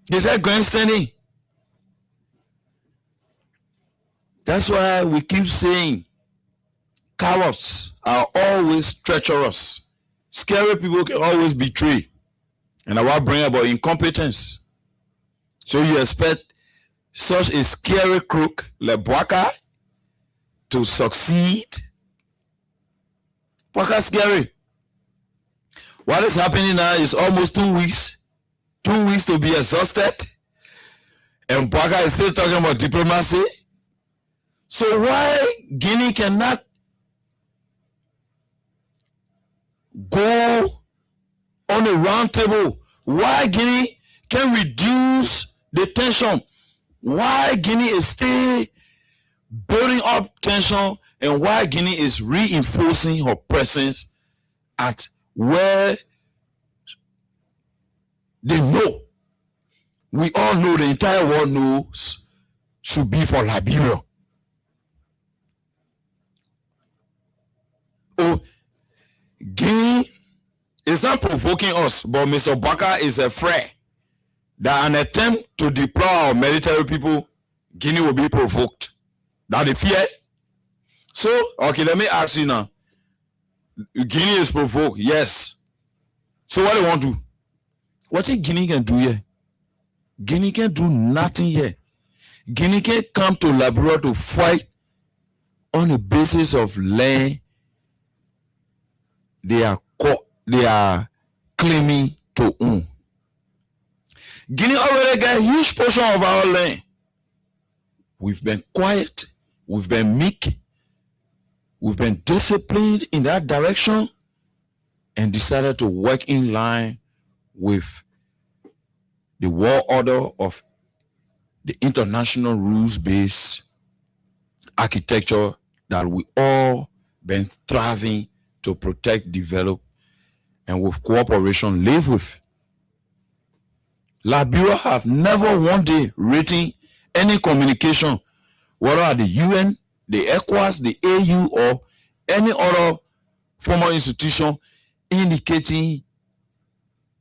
S4: They just grandstanding. That's why we keep saying cowards are always treacherous. Scary people can always betray. And I want to bring about incompetence. So you expect such a scary crook like Boakai to succeed? Boakai scary. What is happening now is almost 2 weeks. 2 weeks to be exhausted. And Boakai is still talking about diplomacy. So why Guinea cannot go on a round table? Why Guinea can reduce the tension? Why Guinea is still building up tension, and why Guinea is reinforcing her presence at where they know, we all know, the entire world knows, should be for Liberia. Oh, Guinea is not provoking us, but Mr. Boakai is afraid that an attempt to deploy our military people, Guinea will be provoked. That the fear. So, okay, let me ask you now. Guinea is provoked, yes. So what do you want to do? What think Guinea can do here? Guinea can do nothing here. Guinea can come to Liberia to fight on the basis of land they are claiming to own. Guinea already got a huge portion of our land. We've been quiet, we've been meek, we've been disciplined in that direction, and decided to work in line with the world order of the international rules-based architecture that we all been striving to protect, develop, and with cooperation live with. Liberia have never one day written any communication, whether at the UN, the ECOWAS, the AU, or any other formal institution, indicating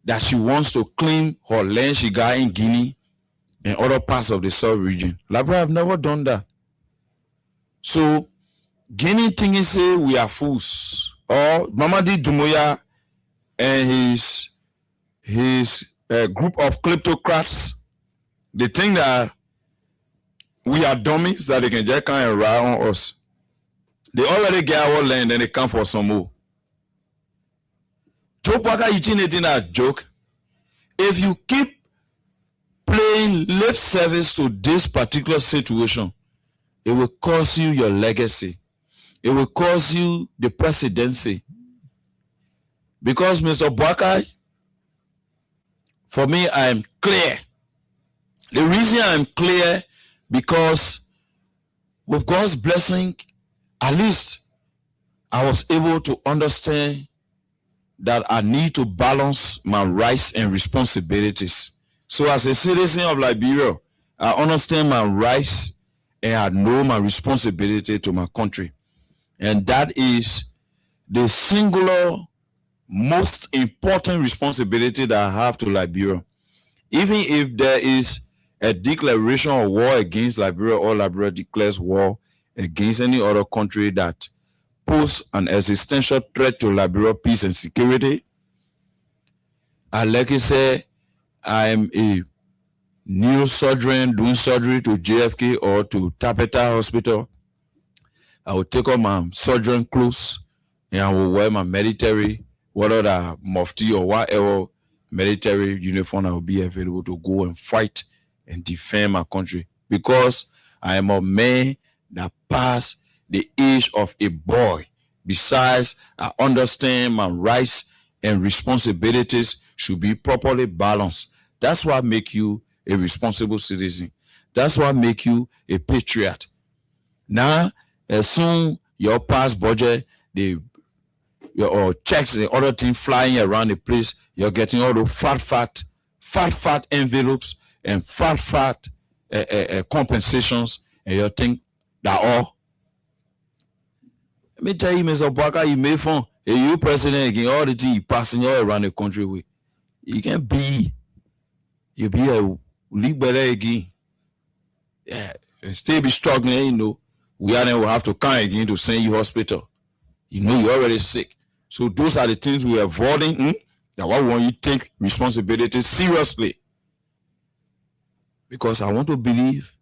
S4: that she wants to claim her land she got in Guinea and other parts of the South region. Liberia have never done that. So Guinea thinking say we are fools, or Mamadi Doumbouya and his his group of kleptocrats, they think that we are dummies, that they can just come and ride on us. They already get our land and they come for some more. Joe Parker, you think it's a joke? If you keep playing lip service to this particular situation, it will cost you your legacy. It will cost you the presidency. Because Mr. Boakai, for me, I am clear. The reason I am clear, because with God's blessing, at least I was able to understand that I need to balance my rights and responsibilities. So as a citizen of Liberia, I understand my rights and I know my responsibility to my country. And that is the singular most important responsibility that I have to Liberia. Even if there is a declaration of war against Liberia, or Liberia declares war against any other country that pose an existential threat to Liberia peace and security, I like to say I am a neurosurgeon doing surgery to JFK or to Tapeta Hospital. I will take off my surgeon clothes and I will wear my military, whether the mufti or whatever military uniform, I will be available to go and fight and defend my country, because I am a man that passed the age of a boy. Besides, I understand my rights and responsibilities should be properly balanced. That's what makes you a responsible citizen. That's what makes you a patriot. Now, as soon your past budget, your checks and other things flying around the place, you're getting all the fat envelopes and fat compensations, and you think that all. Let me tell you, Mr. Parker, you made fun. If you president again, all the things you passing all around the country with, you can be, you'll be a league better again. Yeah, and still be struggling, you know. We are then will have to come again to send you hospital. You know you're already sick. So those are the things we're avoiding. That why we want you to take responsibility seriously. Because I want to believe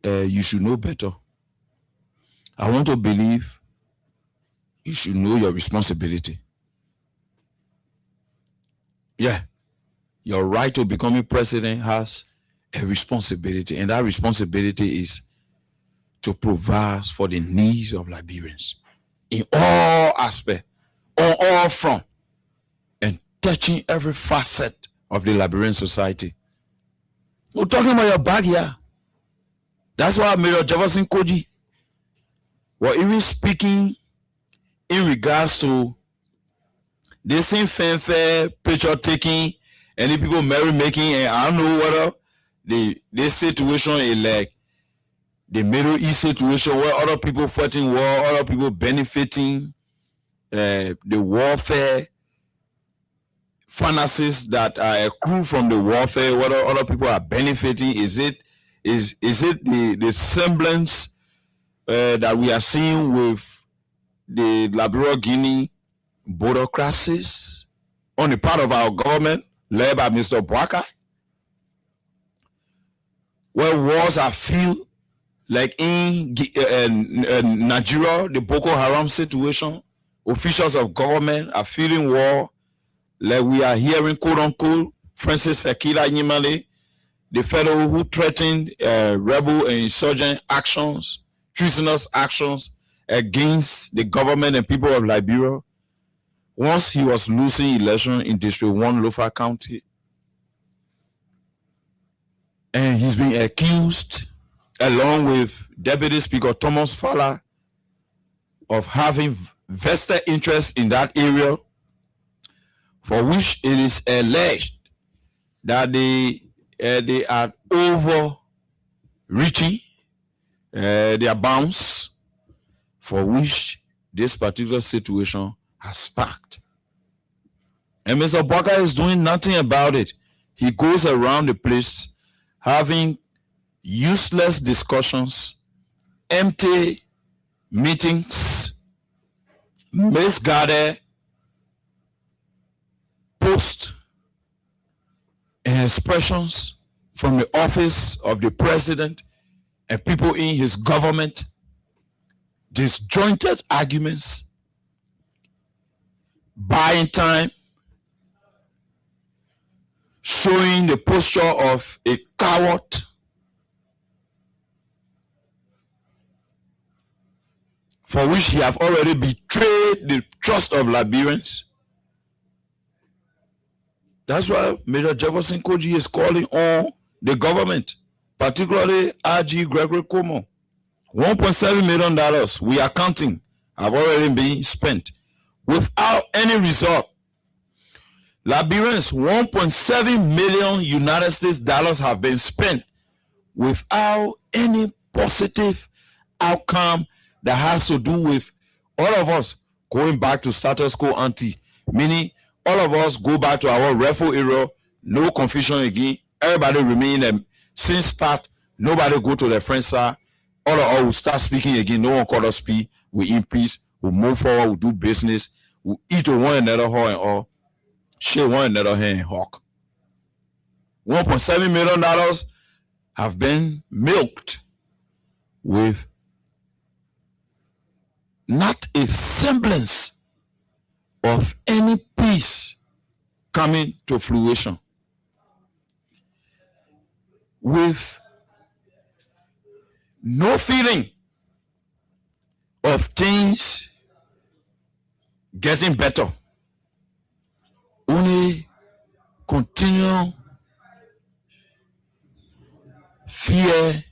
S4: you should know better. I want to believe you should know your responsibility. Yeah. Your right to becoming president has a responsibility, and that responsibility is to provide for the needs of Liberians in all aspects, on all fronts, and touching every facet of the Liberian society. We're talking about your bag here. That's why Mayor Jefferson Koji was even speaking in regards to the same fanfare, picture taking, and the people merrymaking, and I don't know whether this situation is like the Middle East situation where other people fighting war, other people benefiting, the warfare finances that are accrued from the warfare, whether other people are benefiting. Is it the semblance that we are seeing with the Liberia Guinea border crisis on the part of our government, led by Mr. Boakai, where wars are feel like in Nigeria, the Boko Haram situation, officials of government are feeling war, like we are hearing, quote unquote, Francis Sekila Nyimale, the fellow who threatened rebel and insurgent actions, treasonous actions against the government and people of Liberia. Once he was losing election in District 1 Lofa County, and he's been accused, along with Deputy Speaker Thomas Fowler, of having vested interest in that area, for which it is alleged that they are overreaching their bounds, for which this particular situation has sparked. And Mr. Boakai is doing nothing about it. He goes around the place having useless discussions, empty meetings, misguided posts and expressions from the office of the president and people in his government, disjointed arguments, buying time, showing the posture of a coward, for which he have already betrayed the trust of Liberians. That's why Major Jefferson Koji is calling on the government, particularly RG Gregory Cuomo. $1.7 million we are counting have already been spent without any result. Liberians, 1.7 million United States dollars have been spent without any positive outcome that has to do with all of us going back to status quo ante, meaning all of us go back to our rightful era, no confusion again, everybody remain in since part, nobody go to the French side, all of us will start speaking again, no one call us speak, we in peace, we move forward, we do business, we eat one another whole and all, share one another hand and hawk. $1.7 million have been milked with not a semblance of any peace coming to fruition, with no feeling of things getting better, only continual fear,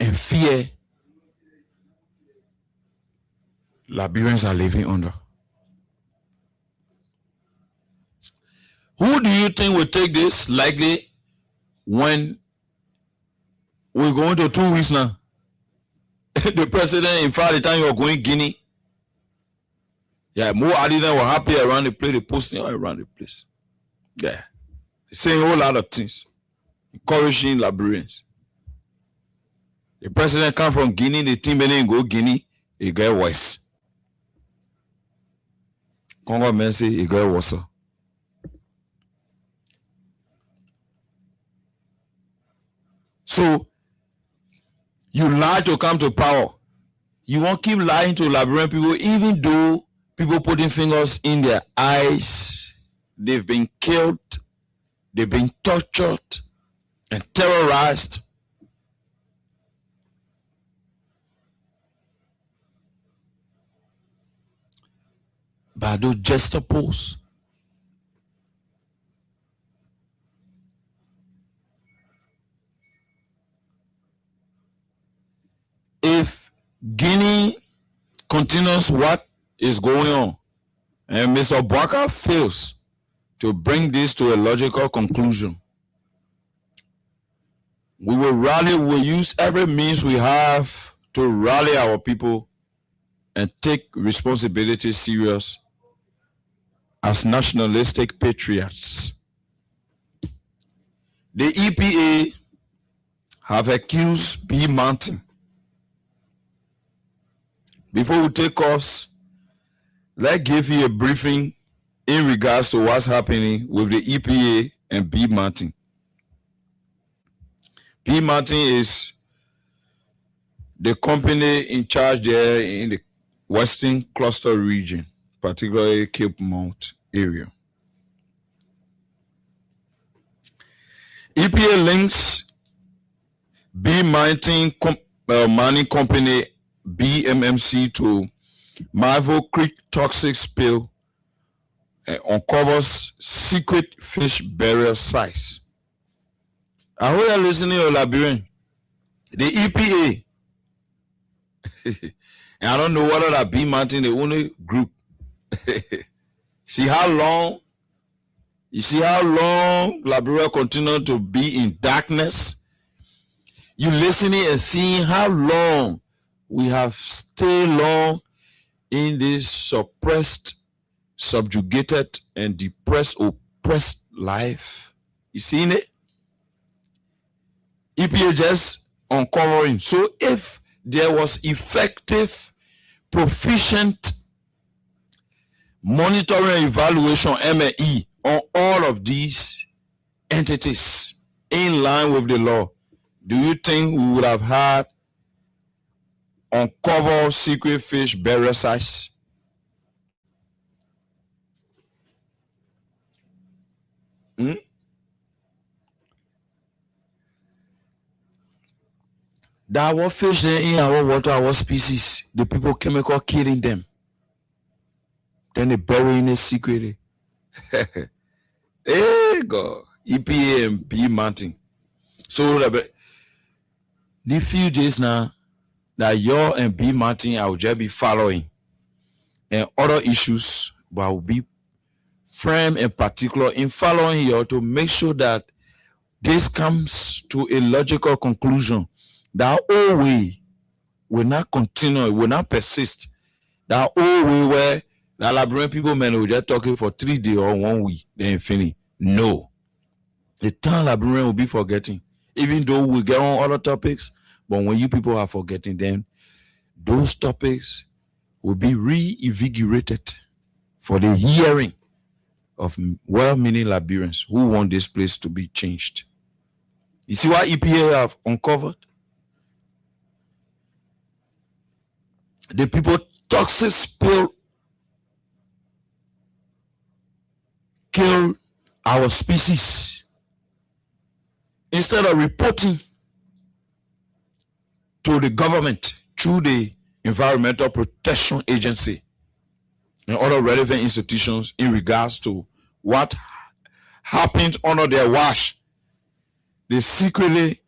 S4: and fear Liberians are living under. Who do you think will take this likely when we're going to 2 weeks now? The president, in fact, the time you're going Guinea, yeah, more Adina were happy around the place, the posting around the place. Yeah. Saying a whole lot of things, encouraging Liberians. The president come from Guinea, the team didn't go Guinea, he get worse. Congo men say he get worse. So you lie to come to power. You won't keep lying to Liberian people, even though people putting fingers in their eyes. They've been killed, they've been tortured and terrorized. By those gestapos. If Guinea continues what is going on, and Mr. Bwaka fails to bring this to a logical conclusion, we will rally, we will use every means we have to rally our people and take responsibility serious as nationalistic patriots. The EPA have accused B Mountain. Before we take us, let's give you a briefing in regards to what's happening with the EPA and B Mountain. B Mountain is the company in charge there in the Western Cluster region, particularly Cape Mount area. EPA links B Mountain Mining Company BMMC to Marvel Creek toxic spill and uncovers secret fish burial sites. I hope you're listening to Liberian. The EPA. And I don't know whether that B Mountain the only group. See how long? You see how long Liberia continue to be in darkness? You listening and seeing how long we have stayed long in this suppressed, subjugated, and depressed, oppressed life. You seen it? EPA just uncovering. So if there was effective, proficient monitoring evaluation M&E on all of these entities in line with the law, do you think we would have had uncover secret fish burial sites? That our fish in our water, our species, the people chemical killing them. Then they bury in it secretly. Hey God, EPA and B Mountain. So the few days now that your and B Mountain I will just be following, and other issues, but I will be firm and particular in following you to make sure that this comes to a logical conclusion. That old way will not continue, will not persist. That old way where the Liberian people men will just talking for 3 days or 1 week, then finish. No. The time Liberian will be forgetting. Even though we get on other topics, but when you people are forgetting them, those topics will be reinvigorated for the hearing of well-meaning Liberians who want this place to be changed. You see what EPA have uncovered? The people toxic spill kill our species. Instead of reporting to the government through the Environmental Protection Agency and other relevant institutions in regards to what happened under their watch, they secretly,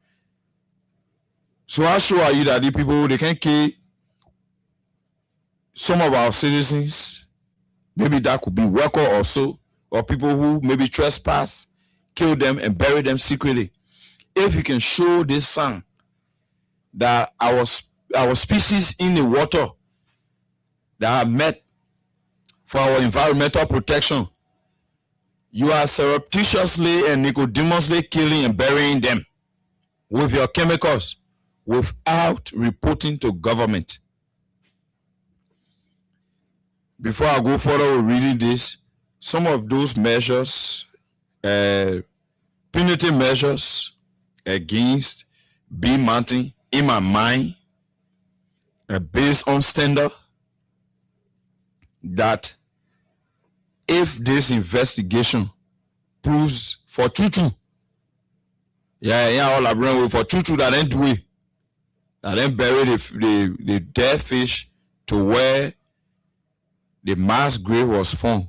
S4: so how sure are you that the people, they can kill some of our citizens? Maybe that could be worker or so, or people who maybe trespass, kill them and bury them secretly. If you can show this sign that our species in the water that are met for our environmental protection, you are surreptitiously and nicodemously killing and burying them with your chemicals without reporting to government. Before I go further with reading this, some of those measures, punitive measures against B Mountain, in my mind, based on standard that if this investigation proves for true, all I bring for true that then do it, that then bury the dead fish to where the mass grave was found.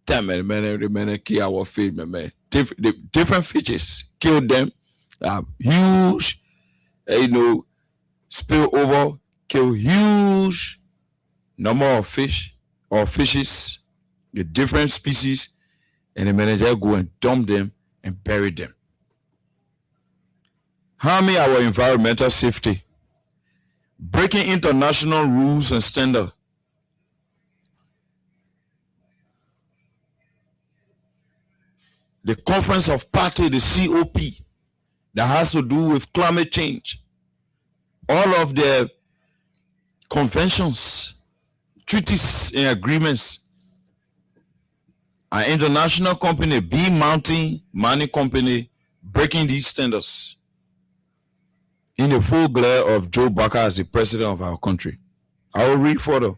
S4: The kill our fish, different fishes, kill them, huge, spill over, kill huge number of fish or fishes, the different species, and the manager go and dump them and bury them. Harming our environmental safety, breaking international rules and standards. The Conference of Party, the COP, that has to do with climate change. All of the conventions, treaties, and agreements. An international company, B Mountain Mining Company, breaking these standards in the full glare of Joe Barker as the president of our country. I will read further.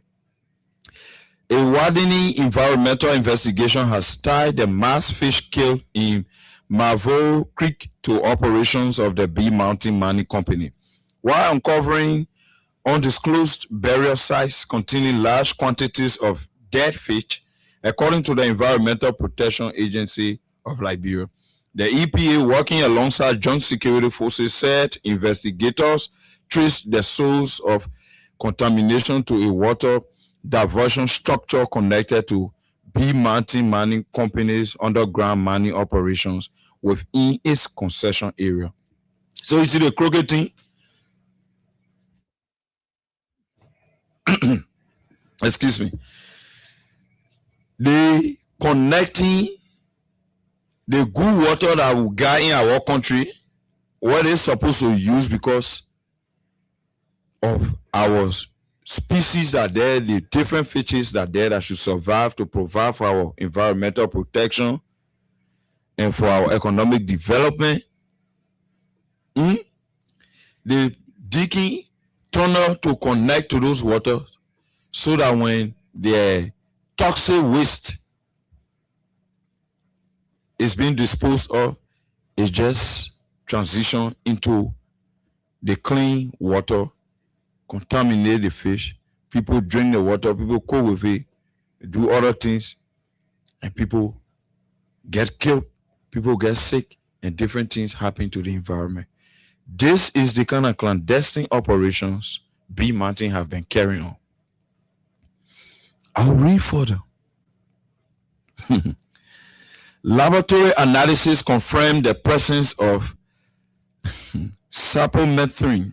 S4: A widening environmental investigation has tied the mass fish kill in Marvel Creek to operations of the B Mountain Mining Company, while uncovering undisclosed burial sites containing large quantities of dead fish, according to the Environmental Protection Agency of Liberia. The EPA, working alongside joint security forces, said investigators traced the source of contamination to a water diversion structure connected to B Mountain Mining Company's underground mining operations within its concession area. So you see the crooked thing? Excuse me. They connecting the good water that we got in our country, what they're supposed to use because of our species that are there, the different fishes that are there that should survive to provide for our environmental protection and for our economic development. They digging tunnel to connect to those waters so that when the toxic waste is being disposed of, it just transition into the clean water, contaminate the fish. People drink the water, people cook with it, do other things, and people get killed, people get sick, and different things happen to the environment. This is the kind of clandestine operations Bee Mountain have been carrying on. I'll read further. Laboratory analysis confirmed the presence of sapomethrin,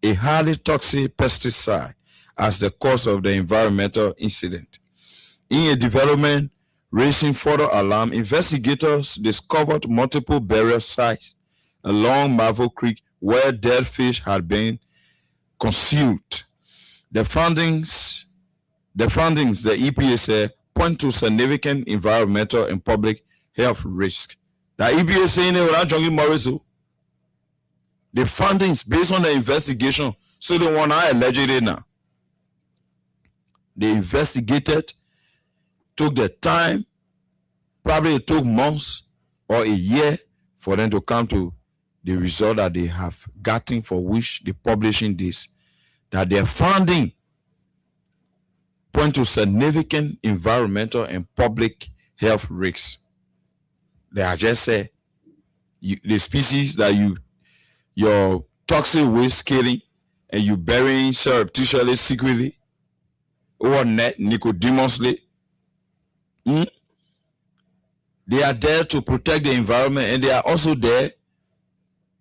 S4: a highly toxic pesticide, as the cause of the environmental incident. In a development raising further alarm, investigators discovered multiple burial sites along Marvel Creek where dead fish had been concealed. The findings, the EPA said, point to significant environmental and public health risk. The EPA saying it without Junkie Morris. The findings based on the investigation, so the one I alleged now. They investigated, took the time, probably it took months or a year for them to come to the result that they have gotten, for which the publishing this, that their finding point to significant environmental and public health risks. They are just say the species that your toxic waste killing and you burying surreptitiously, secretly, or net Nicodemously. They are there to protect the environment, and they are also there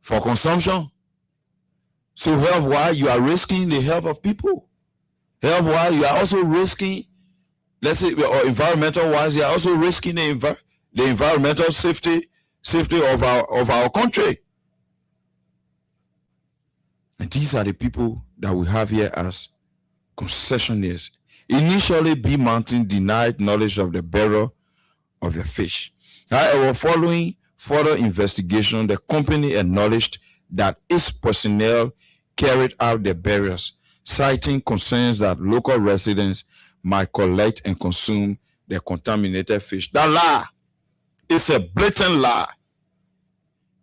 S4: for consumption. So health-wise, you are risking the health of people. Health-wise, you are also risking, let's say, or environmental-wise, you are also risking the environmental safety of our country. And these are the people that we have here as concessionaires. Initially, Bee Mountain denied knowledge of the burial of the fish. However, following further investigation, the company acknowledged that its personnel carried out the burials, citing concerns that local residents might collect and consume the contaminated fish. That lie is a blatant lie.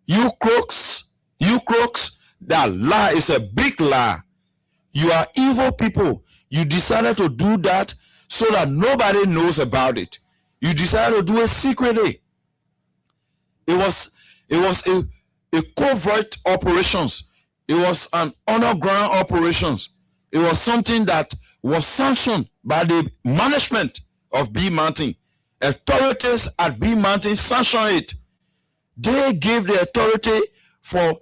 S4: You crooks, that lie is a big lie. You are evil people. You decided to do that so that nobody knows about it. You decided to do it secretly. It was a covert operations. It was an underground operations. It was something that was sanctioned by the management of Bee Mountain. Authorities at Bee Mountain sanctioned it. They gave the authority for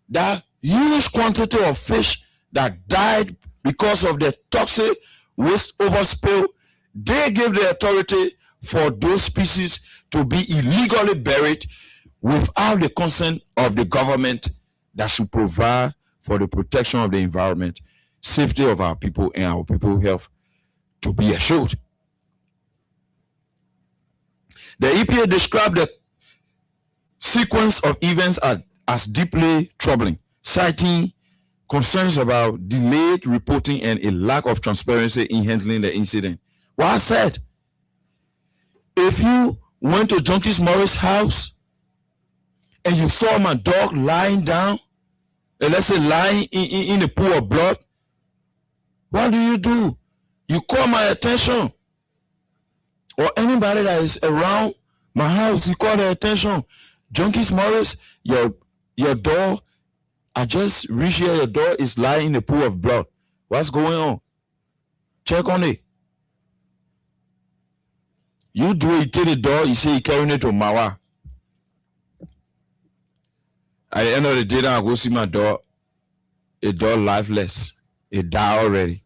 S4: that huge quantity of fish that died because of the toxic waste overspill. They gave the authority for those species to be illegally buried without the consent of the government that should provide for the protection of the environment, safety of our people, and our people's health to be assured. The EPA described the sequence of events as deeply troubling, citing concerns about delayed reporting and a lack of transparency in handling the incident. Well, I said, if you went to Junkies Morris' house and you saw my dog lying down, and let's say lying in a pool of blood, what do? You call my attention. Or anybody that is around my house, you call their attention. Junkies Morris, your dog, I just reached here, your dog is lying in a pool of blood. What's going on? Check on it. You do it, you take the dog, you say you carrying it to Mawa. At the end of the day, I go see my dog. A dog lifeless. It died already.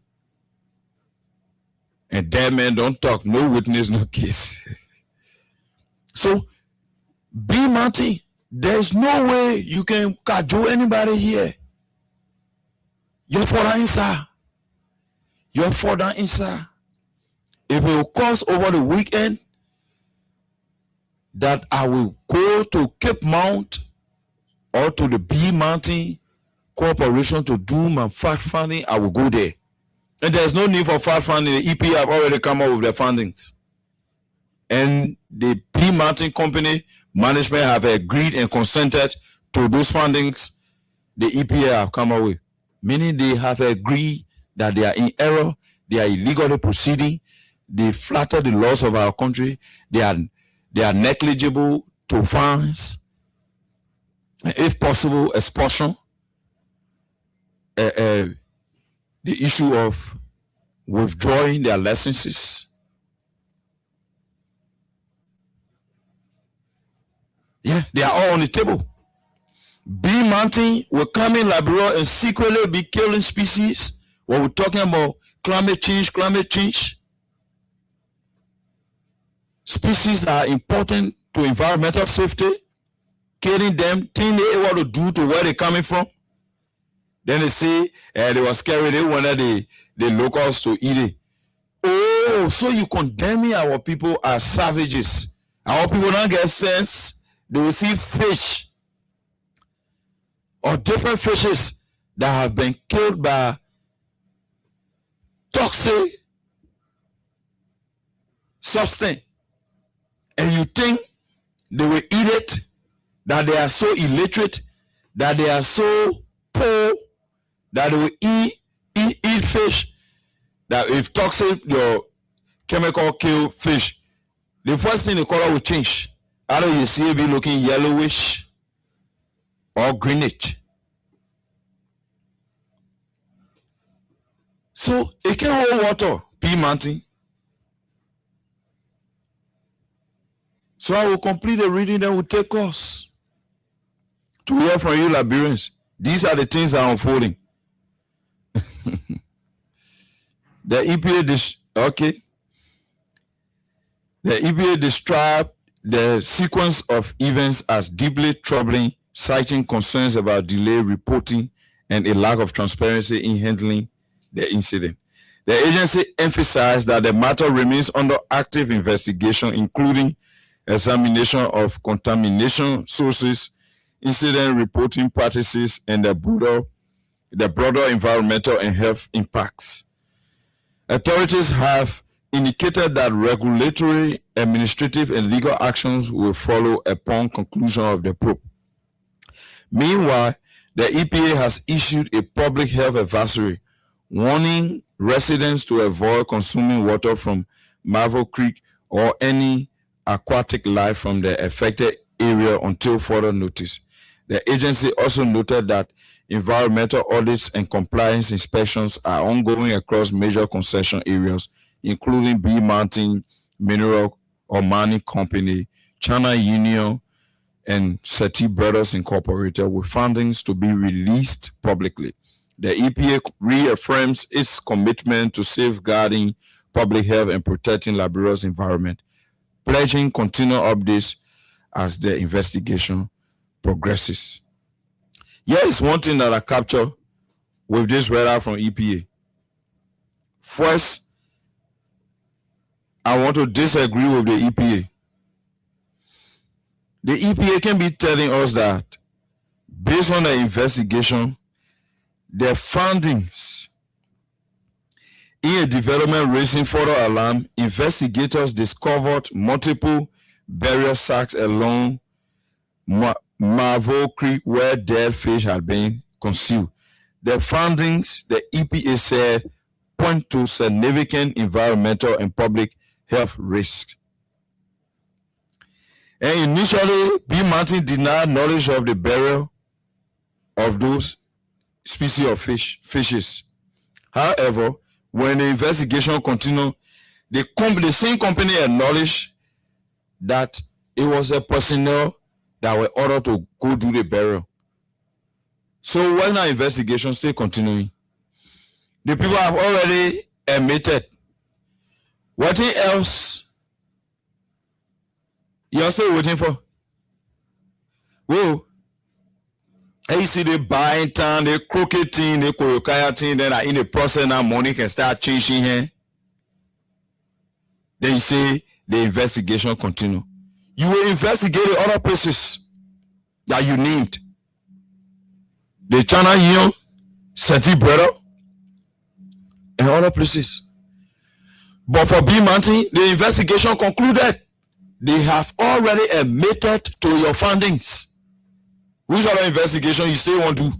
S4: And dead man don't talk. No witness, no case. So, Bee Mountain, there's no way you can cajole anybody here. You're for answer. You're fall down inside. If it will cause over the weekend that I will go to Cape Mount or to the B Mountain Corporation to do my fact finding, I will go there. And there's no need for fact finding. The EPA have already come up with their findings. And the B Mountain Company management have agreed and consented to those findings the EPA have come up with. Meaning they have agreed that they are in error, they are illegally proceeding, they flatter the laws of our country, they are negligible to fines, and if possible, expulsion. The issue of withdrawing their licenses. Yeah, they are all on the table. B Mountain will come in Liberia and secretly be killing species. When we're talking about climate change, species that are important to environmental safety, killing them, things they want to do to where they're coming from. Then they say they were scary, they wanted the locals to eat it. Oh, so you condemning our people as savages. Our people don't get sense. They will see fish or different fishes that have been killed by toxic substance, and you think they will eat it, that they are so illiterate, that they are so poor, that they will eat fish, that if toxic your chemical kill fish, the first thing the color will change. Either you see it be looking yellowish or greenish. So it can hold water, B Mountain. So I will complete the reading that will take us to hear from you, Liberians. These are the things that are unfolding. The EPA The EPA described the sequence of events as deeply troubling, citing concerns about delayed reporting and a lack of transparency in handling the incident. The agency emphasized that the matter remains under active investigation, including examination of contamination sources, incident reporting practices, and the broader environmental and health impacts. Authorities have indicated that regulatory, administrative, and legal actions will follow upon conclusion of the probe. Meanwhile, the EPA has issued a public health advisory warning residents to avoid consuming water from Marvel Creek or any aquatic life from the affected area until further notice. The agency also noted that environmental audits and compliance inspections are ongoing across major concession areas, including B Mountain Mineral or Mining Company, China Union, and Seti Brothers Incorporated, with findings to be released publicly. The EPA reaffirms its commitment to safeguarding public health and protecting Liberia's environment, pledging continual updates as the investigation progresses. Here is one thing that I capture with this radar from EPA. First, I want to disagree with the EPA. The EPA can be telling us that based on the investigation, the findings in a development raising further alarm, investigators discovered multiple burial sites along Marvel Creek where dead fish had been concealed. The findings, the EPA said, point to significant environmental and public health risks. And initially, B Mountain denied knowledge of the burial of those species of fishes. However, when the investigation continued, the same company acknowledged that it was a personnel that were ordered to go do the burial. So when our investigation still continuing, the people have already admitted. What else you're still waiting for? Whoa. And you see they buying time, they crooked thing, they koyokaya thing, then in the process now money can start changing here. Then you say the investigation continue. You will investigate the other places that you named. The China Young, Senti Brother, and other places. But for B Mountain, the investigation concluded they have already admitted to your findings. Which other investigation you still want to do?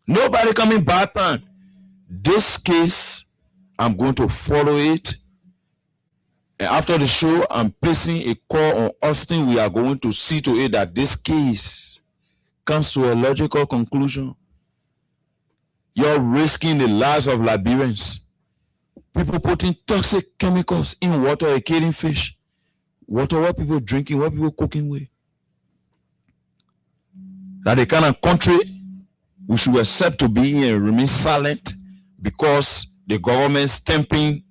S4: Nobody coming back, man. This case, I'm going to follow it. And after the show, I'm placing a call on Austin. We are going to see to it that this case comes to a logical conclusion. You're risking the lives of Liberians. People putting toxic chemicals in water, killing fish. Water, what people drinking, what people cooking with. That the kind of country we should accept to be in and remain silent because the government stamping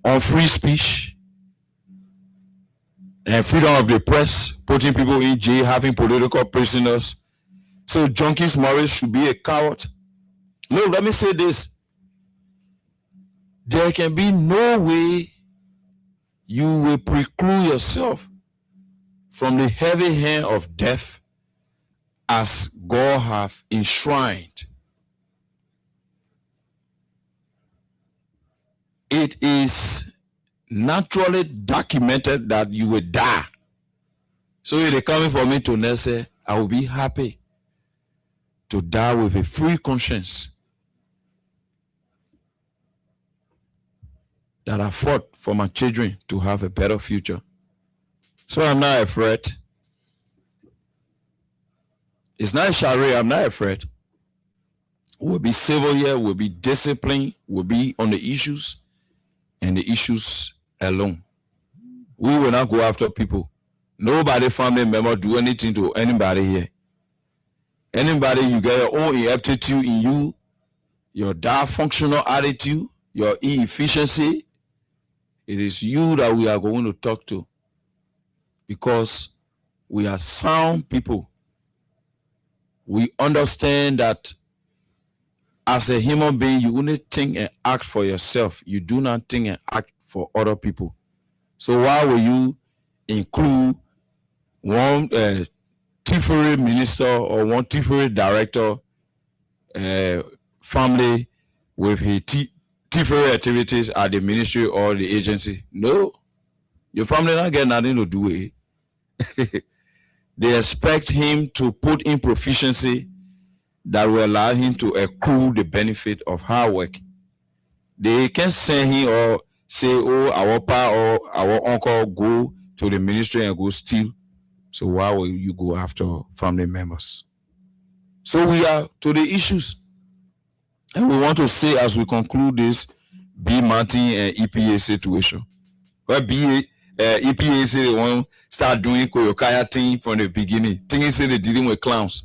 S4: on free speech and freedom of the press, putting people in jail, having political prisoners. So Junkies Morris should be a coward. No, let me say this. There can be no way you will preclude yourself from the heavy hand of death as God have enshrined. It is naturally documented that you will die. So if they're coming for me to say, I will be happy to die with a free conscience that I fought for my children to have a better future. So I'm not afraid. It's not Sharia, I'm not afraid. We'll be civil here, we'll be disciplined, we'll be on the issues and the issues alone. We will not go after people. Nobody, family member, do anything to anybody here. Anybody, you get your own ineptitude in you, your dysfunctional attitude, your inefficiency. It is you that we are going to talk to because we are sound people. We understand that as a human being, you only think and act for yourself. You do not think and act for other people. So why will you include one thievery minister or one thievery director family with his thievery activities at the ministry or the agency? No. Your family not get nothing to do with it. They expect him to put in proficiency that will allow him to accrue the benefit of hard work. They can send him or say, oh, our pa or our uncle go to the ministry and go steal. So why will you go after family members? So we are to the issues. And we want to say as we conclude this B Martin and EPA situation. Well, EPA say they want to start doing Koyokaya thing from the beginning. Thinking say they're dealing with clowns.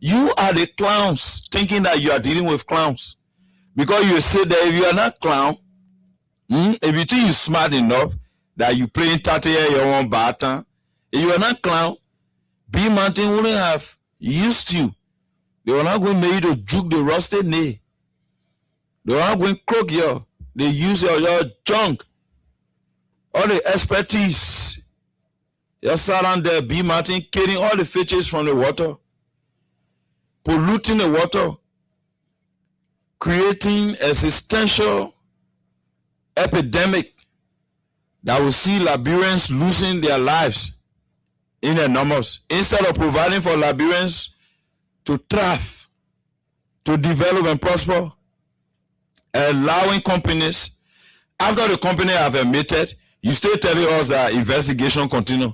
S4: You are the clowns thinking that you are dealing with clowns. Because you say that if you are not clown, if you think you're smart enough that you playing 30 year your own baton, if you are not clown, B Mountain wouldn't have used you. They were not going to make you to juke the rusted knee. They were not going to croak you. They use your junk. All the expertise. You sat on there, B Mountain, killing all the fishes from the water, polluting the water, creating existential epidemic that will see Liberians losing their lives in their numbers. Instead of providing for Liberians to thrive, to develop and prosper, allowing companies, after the company have admitted, you still telling us that investigation continue.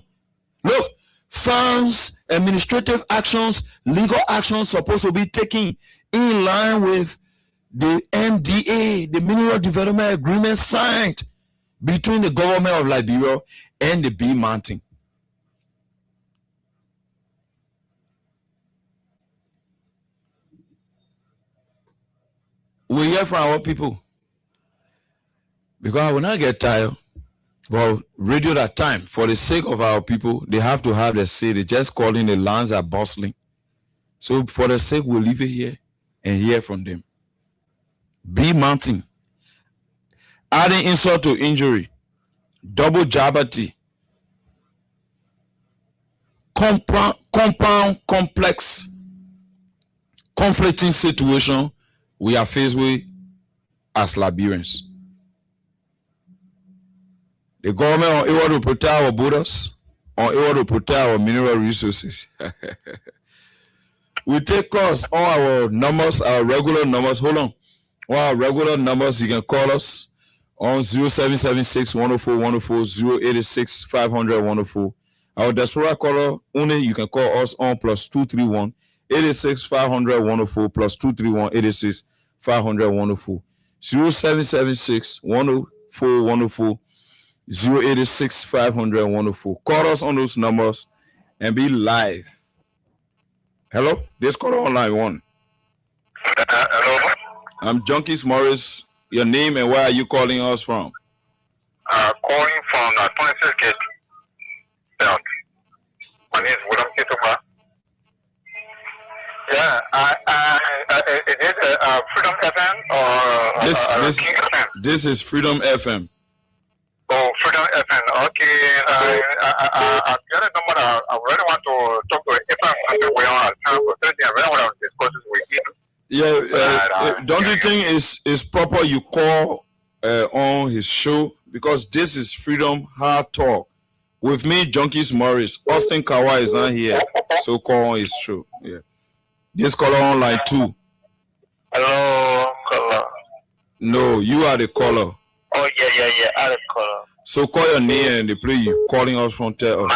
S4: Look, funds, administrative actions, legal actions supposed to be taken in line with the MDA, the Mineral Development Agreement signed between the government of Liberia and the B Mountain. We hear from our people because I will not get tired. Well, radio that time, for the sake of our people, they have to have their say. They just calling the lands are bustling. So for the sake, we'll leave it here and hear from them. B Mountain. Adding insult to injury. Double jeopardy. Compound complex conflicting situation we are faced with as Liberians. The government are able to protect our borders, or able to protect our mineral resources. We take calls on our numbers, our regular numbers. Hold on. On our regular numbers, you can call us on 0776 104 104 086 500 104. Our diaspora caller only, you can call us on +231 86 500 104 +231 86 500 104 0776 104 104 086 500 104. Call us on those numbers and be live. Hello, this caller on line 1.
S8: Hello.
S4: I'm Junkies Morris. Your name and where are you calling us from?
S8: Calling from 26 Gate. Yeah. My name is William Kituba. Yeah, is it Freedom FM or King FM?
S4: This is Freedom FM.
S8: Oh, Freedom FM. Okay. I got a number. I really want to talk to FM until we are time for 30. I really want to discuss this with you.
S4: Yeah, don't you think it's proper you call on his show? Because this is Freedom Hard Talk. With me, Junkies Morris. Austin Kawa is not here, so call on his show. Yeah. This caller on line 2.
S8: Hello, caller.
S4: No, you are the caller.
S8: Oh, yeah, I'm the caller.
S4: So call your name and the play you calling us from tell us.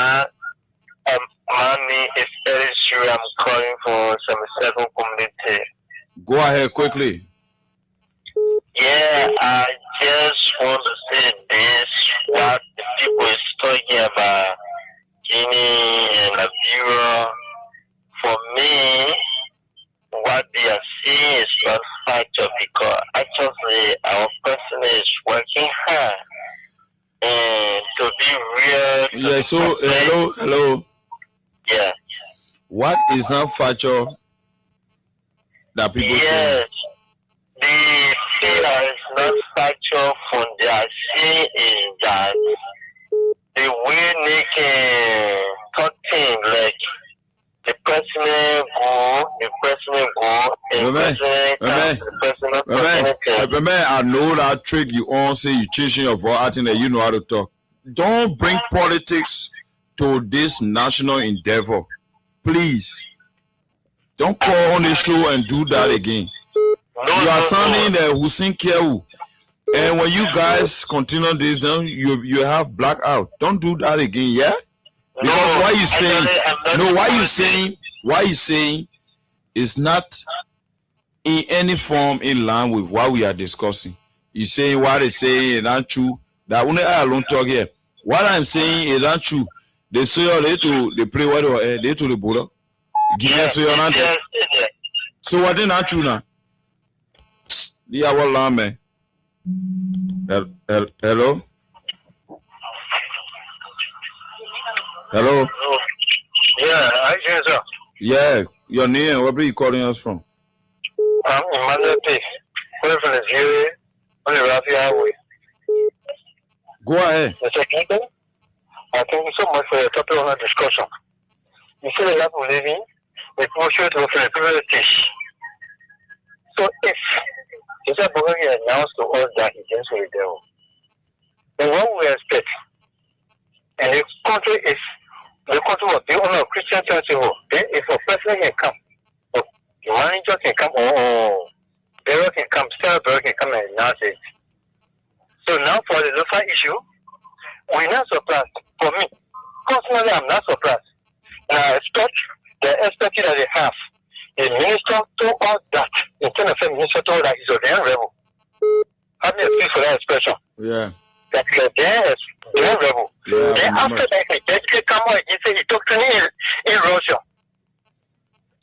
S8: My name is Eric Shuri. I'm calling for 77 community.
S4: Go ahead quickly.
S8: Yeah, I just want to say this. What the people is talking about Guinea and Liberia. For me, what they are saying is not factual because actually our person is working hard and to be real.
S4: Yeah, so hello.
S8: Yeah.
S4: What is not factual that people say?
S8: They say that it's not factual from their saying is that the way they can talk things like the president go, and
S4: Remember, I know that trick you all say you changing your voice, I think that you know how to talk. Don't bring politics to this national endeavor. Please. Don't call on the show and do that again. You are sounding the Hussein Kewu. And when you guys continue this, then you have blackout. Don't do that again, yeah? Because why you saying is not in any form in line with what we are discussing. You saying what they say is not true. That only I alone talk here. What I'm saying is not true. They say they play what they to the border. So what is not true now? Yeah, well, man. Hello. Hello.
S8: Yeah, I can sir.
S4: Yeah, your name. Where are you calling us from?
S8: I'm Emmanuel P. Calling from Nigeria on the Rafi Highway.
S4: Go ahead.
S8: Mr. Clinton, I thank you so much for your topic on our discussion. You see the life of living, the promotion to offer a privilege. So if Mr. Bogari announced to us that he thinks with the devil, then what we expect, and the country will be on a Christian church, then if a person can come, or the manager can come, or Barrow can come, Sarah Barrow can come and announce it. So now for the local issue, we're not surprised. For me, personally, I'm not surprised. And I expect the expertise that they have. The minister to all that, in terms of minister to all that, is a damn rebel. How many speak for that expression?
S4: Yeah.
S8: That is a damn rebel.
S4: Yeah,
S8: then after that, he come out and say he took training in Russia.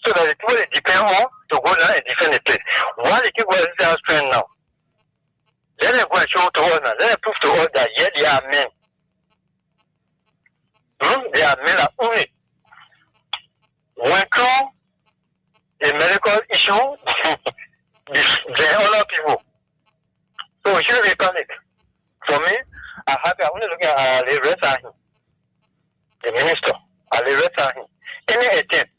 S8: So that the people they depend on to go down and defend the place. Why the people are this strength now? Let them go and show to us now. Let them prove to us that yeah, they are men. They are men that only. When come medical issue, there are a lot of people. So we shouldn't be panic. For me, I'm only looking at the minister, any attempt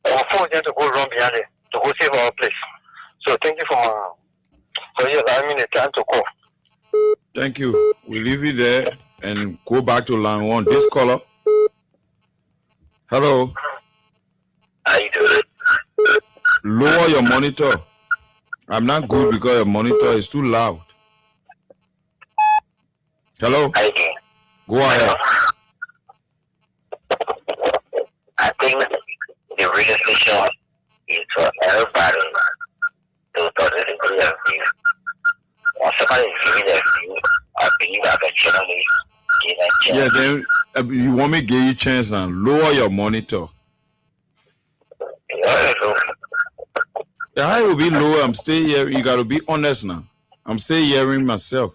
S8: or force them to go wrong behind it, to go save our place. So thank you for you allowing me the time to call.
S4: Thank you. We leave it there and go back to line 1. This caller. Hello.
S8: How you doing?
S4: Lower your monitor. I'm not good because your monitor is too loud. Hello.
S8: How you doing?
S4: Go ahead.
S8: I think the radio station is for everybody to totally agree with you. When somebody is giving their view, I believe I can generally give a chance.
S4: Yeah, then you want me to give you a chance now. Lower your monitor. I will be lower. I'm still here. You got to be honest now. I'm still hearing myself.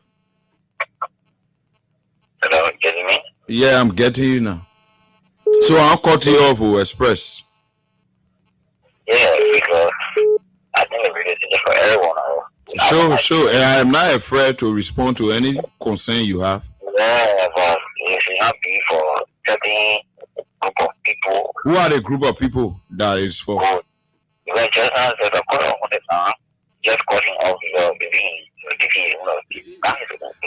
S8: Hello, getting me?
S4: Yeah, I'm getting you now. So I'll cut you off with Express.
S8: Yeah, because I think the radio is for everyone.
S4: Sure. And I'm not afraid to respond to any concern you have.
S8: Yeah, but if you have be for certain group of people.
S4: Who are the group of people that is for?
S8: Well, just as the call on the phone, just calling out the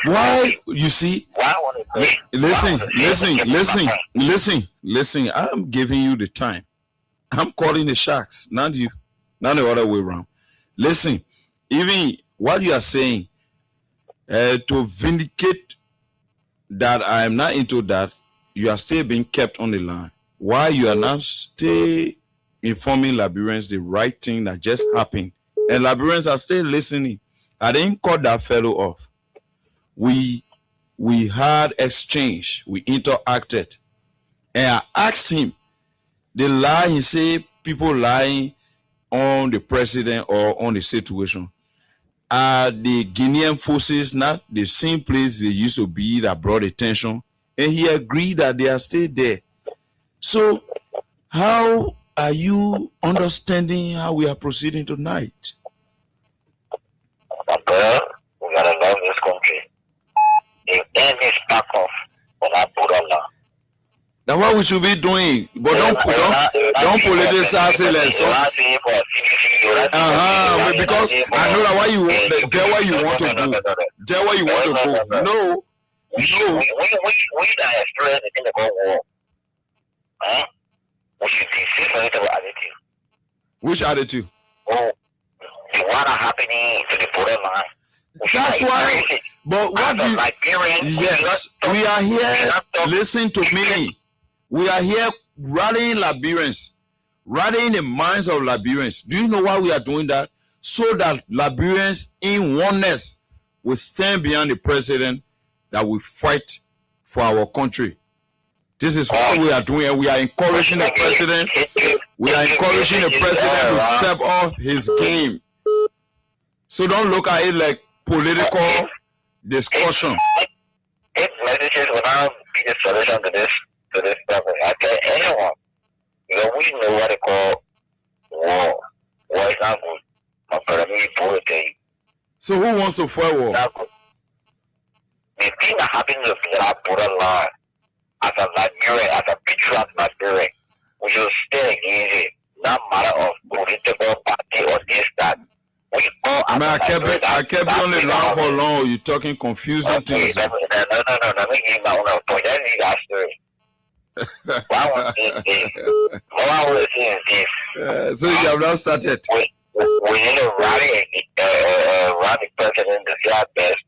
S4: Why, you see? Listen. I'm giving you the time. I'm calling the Sharks, not you, not the other way around. Listen, even what you are saying, to vindicate that I am not into that, you are still being kept on the line. Why you are not still informing Liberians the right thing that just happened, and Liberians are still listening. I didn't cut that fellow off. We had exchange, we interacted, and I asked him the lie. He said people lying on the president or on the situation. Are the Guinean forces not the same place they used to be that brought attention? And he agreed that they are still there. So how are you understanding how we are proceeding tonight?
S8: Well, we gotta love this country. If any spark off when I put on now.
S4: That's what we should be doing. But don't politicize it. Because I know that why you want. Tell what you want to do. Tell what you want to do. No.
S8: We that experience the thing about war. We should be safe for attitude.
S4: Which attitude?
S8: Oh, the one happening to the borderline.
S4: That's why. But what do you? Yes, we are here. Listen to me. We are here rallying Liberians, rallying the minds of Liberians. Do you know why we are doing that? So that Liberians in oneness will stand behind the president, that will fight for our country. This is what we are doing, and we are encouraging the president. We are encouraging the president to step up his game. So don't look at it like political discussion.
S8: If messages will not be the solution to this problem, I tell anyone, we know what they call war. War is not good. My brother, me politics.
S4: So who wants to fight war?
S8: The thing that happens to the borderline, as a Liberian, as a patriot Liberian, we should stay against it. Not matter of political party or this, that.
S4: I kept you on the line for long. You're talking confusing things.
S8: No. Let me give my own point. I need that story. What I want to say is this.
S4: So you have not started.
S8: We need to rally the president to see our best.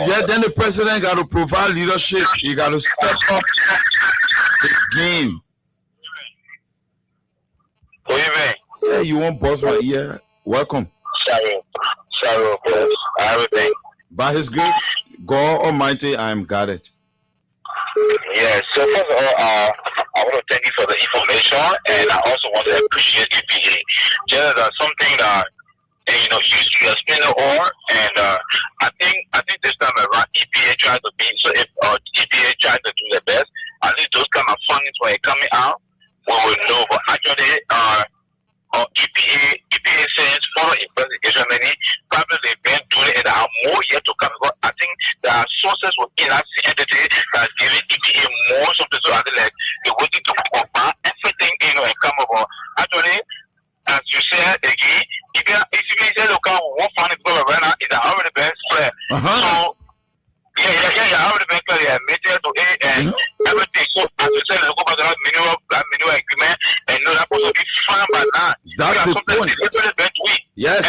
S4: Yeah, then the president got to provide leadership. He got to step up his game.
S8: What do you mean?
S4: Yeah, you want boss my ear? Welcome.
S8: Sorry, everything.
S4: By His grace, God Almighty, I am guarded.
S8: Yeah. So first of all, I want to thank you for the information, and I also want to appreciate EPA. Just something that you explained it all, and I think this time around EPA tried to be. So if EPA tried to do their best, at least those kind of fundings when it coming out, we will know. But actually, that entity that's giving EPA most of the so like they're waiting to compare everything and come about. Actually, as you said again, if you say local one fund is going right now, it's already been spread. So yeah, already been clear, major to A and everything. So as you said, local mineral agreement and no that supposed to be fine by now.
S4: That's the point. Yes.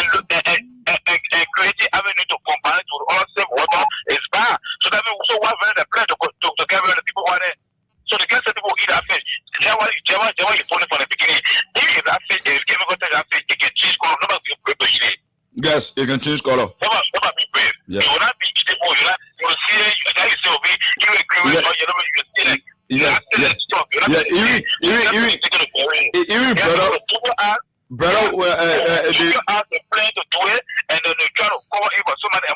S8: And creating avenue to combine to all same water is bad. So that means so what the plan to get rid of the people who are there. So the guys that people eat that fish. That's why you put it from the beginning. If that fish is chemical that fish, it can change color. Nobody will be brave to eat it.
S4: Yes, it can change color.
S8: Nobody be brave.
S4: Yeah.
S8: You will not be eating more. You will see it. You say, you agree with or you know you see like.
S4: Even brother,
S8: you ask the plane to do it, and then they try to cover it, but somebody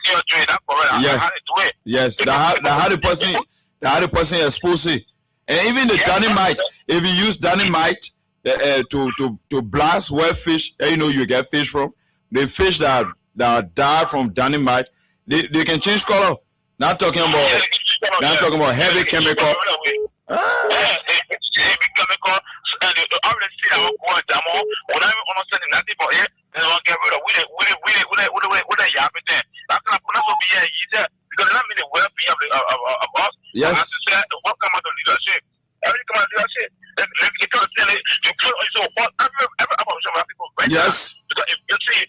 S8: you're doing that correct.
S4: Yes, the how the person exposed it, and even the dynamite. If you use dynamite to blast where fish, you get fish from. The fish that die from dynamite, they can change color. Not talking about heavy chemical.
S8: Heavy chemical. And they already see that one demo. When I understand nothing for it, they don't get rid of with a yapping there. That's not be easier because that means the well-being of us.
S4: Yes.
S8: What come out of leadership? Every come out of leadership. You can't tell it. You can't every people right now.
S4: Yes.
S8: Because if you see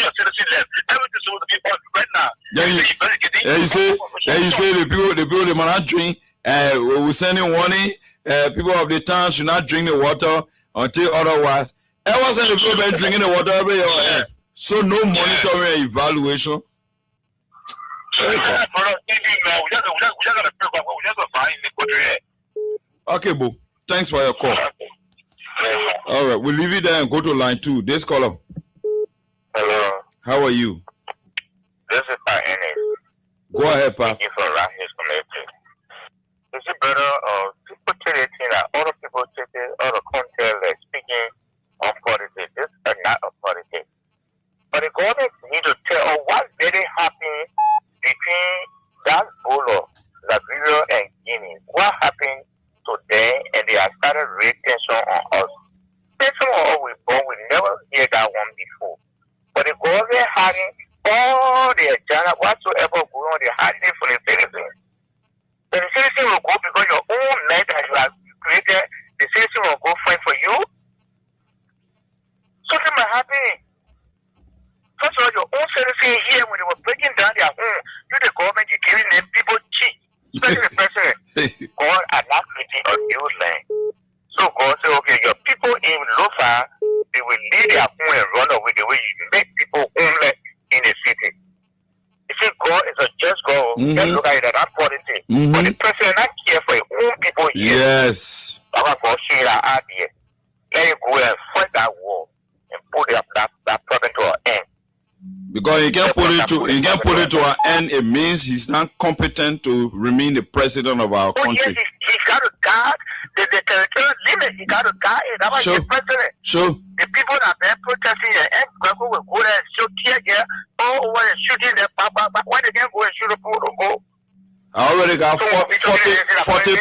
S8: your citizen left, everything's supposed to be on right now.
S4: You say the people they might not drink. We're sending warning. People of the town should not drink the water until otherwise. I wasn't the people drinking the water every year. So no monitoring and evaluation. Okay, Bo. Thanks for your call. All right, we'll leave it there and go to line 2. This caller.
S8: Hello.
S4: How are you?
S8: This is Pa Ennis.
S4: Go ahead, Pa.
S8: Thank you for Rahis community. Is it better people take it that other people take it, other content like speaking on politics? This is not a politics. But the government need to tell what's really happening between that Bolo, Liberia, and Guinea. What happened today, and they have started raising tension on us. Tension on us we never hear that one before. But the government having all the agenda whatsoever going on, they hide it for the citizens. So the citizen will go because your own net that you have created, the citizen will go fight for you. Something might happen. First of all, your own citizen here, when they were breaking down their home, you the government, you're giving them people cheat. Especially the president. God are not creating a new land. So God said, okay, your people in Lofa, they will leave their home and run away the way you make people homeless in the city. You see, God is a just God. Just look at it as that politics. But the president not care for his own people here.
S4: Yes.
S8: I'm going to say that idea. Let him go and fight that war and put that problem to an end.
S4: Because he can't put it to an end. It means he's not competent to remain the president of our country.
S8: Yes, he's got to guard the territorial limit. He got to guard it. That's why he's president.
S4: Sure.
S8: The people that have been protesting here, people will go there and shoot tear gas all over and shooting them. Why they can't go and shoot the people to go?
S4: I already got 40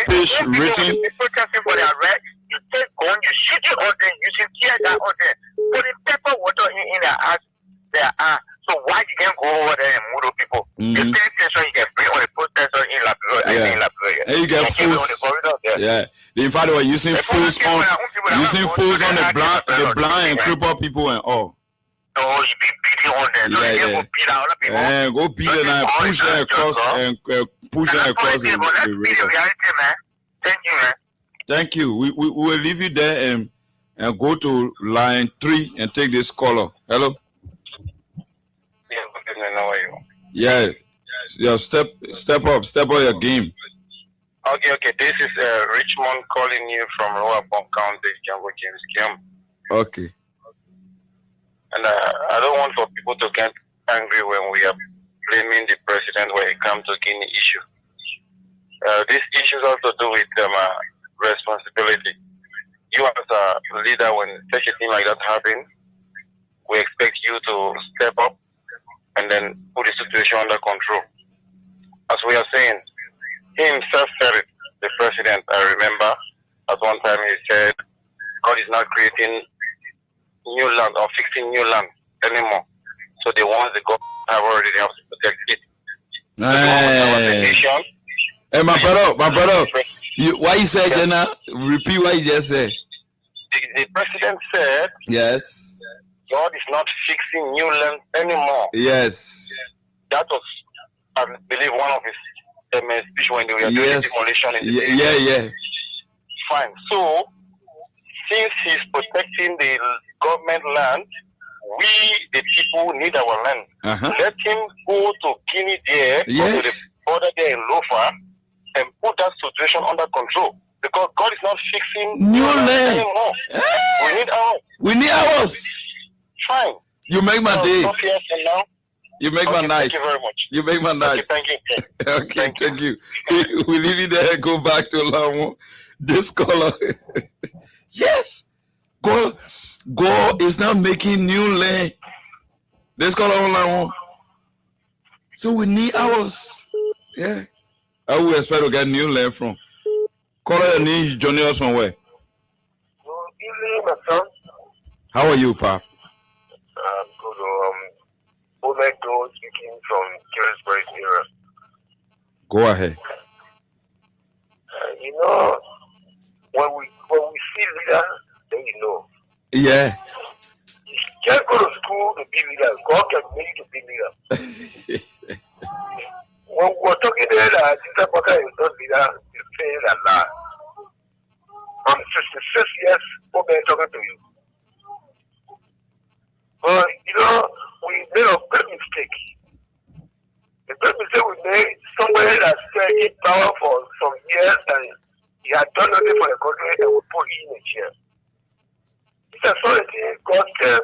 S4: page written.
S8: Protesting for their rights. You take gun, you shoot it on them, you shoot tear gas on them. Putting pepper water in their eyes. So why you can't go over there and move people? You pay attention, you can bring on the protesters in Liberia.
S4: And you get fools. Yeah. In fact, they were using fools on the blind and crippled people and all.
S8: No, you be beating on them. So you can go beat out other people.
S4: And go beat them and push them across the river.
S8: Man. Thank you, man.
S4: Thank you. We will leave you there and go to line 3 and take this caller. Hello.
S8: How are you?
S4: Yeah, step up your game.
S8: Okay. This is Richmond calling you from Lower Bond County, James.
S4: Okay.
S8: And I don't want for people to get angry when we are blaming the president when it comes to Guinea issue. These issues have to do with responsibility. You as a leader, when such a thing like that happens, we expect you to step up and then put the situation under control. As we are saying, he himself said it, the president, I remember, at one time he said, God is not creating new land or fixing new land anymore. So the ones the government have already, they have to protect it.
S4: Hey, my brother, why you said, Jenna? Repeat what you just said.
S8: The president said,
S4: yes,
S8: God is not fixing new land anymore.
S4: Yes.
S8: That was, I believe, one of his speech when they were doing demolition in the
S4: yeah.
S8: Fine. So, since he's protecting the government land, we, the people, need our land. Let him go to Guinea there, go to the border there in Lofa, and put that situation under control. Because God is not fixing
S4: new land
S8: anymore. We need ours.
S4: We need ours.
S8: Fine.
S4: You make my day.
S8: Stop here for now.
S4: You make my night.
S8: Thank you very much.
S4: You make my night.
S8: Thank you.
S4: Okay, thank you. We leave it there. Go back to Lamu. This color. Yes. God is now making new land. This color on Lamu. So we need ours. Yeah. I will expect to get new land from. Color need joining us from where?
S8: My son.
S4: How are you, Pap?
S8: I'm good. Omego speaking from Kingsbury area.
S4: Go ahead.
S8: When we see leaders, then you know.
S4: Yeah.
S8: You can't go to school to be leaders. God can make you to be leaders. When we're talking there that Sister Baka is not leader, you say that lie. I'm 66 years old talking to you. But we made a great mistake. The great mistake we made, somebody that said in power for some years and he had done nothing for the country and we put him in a chair. It's a sort of thing God said,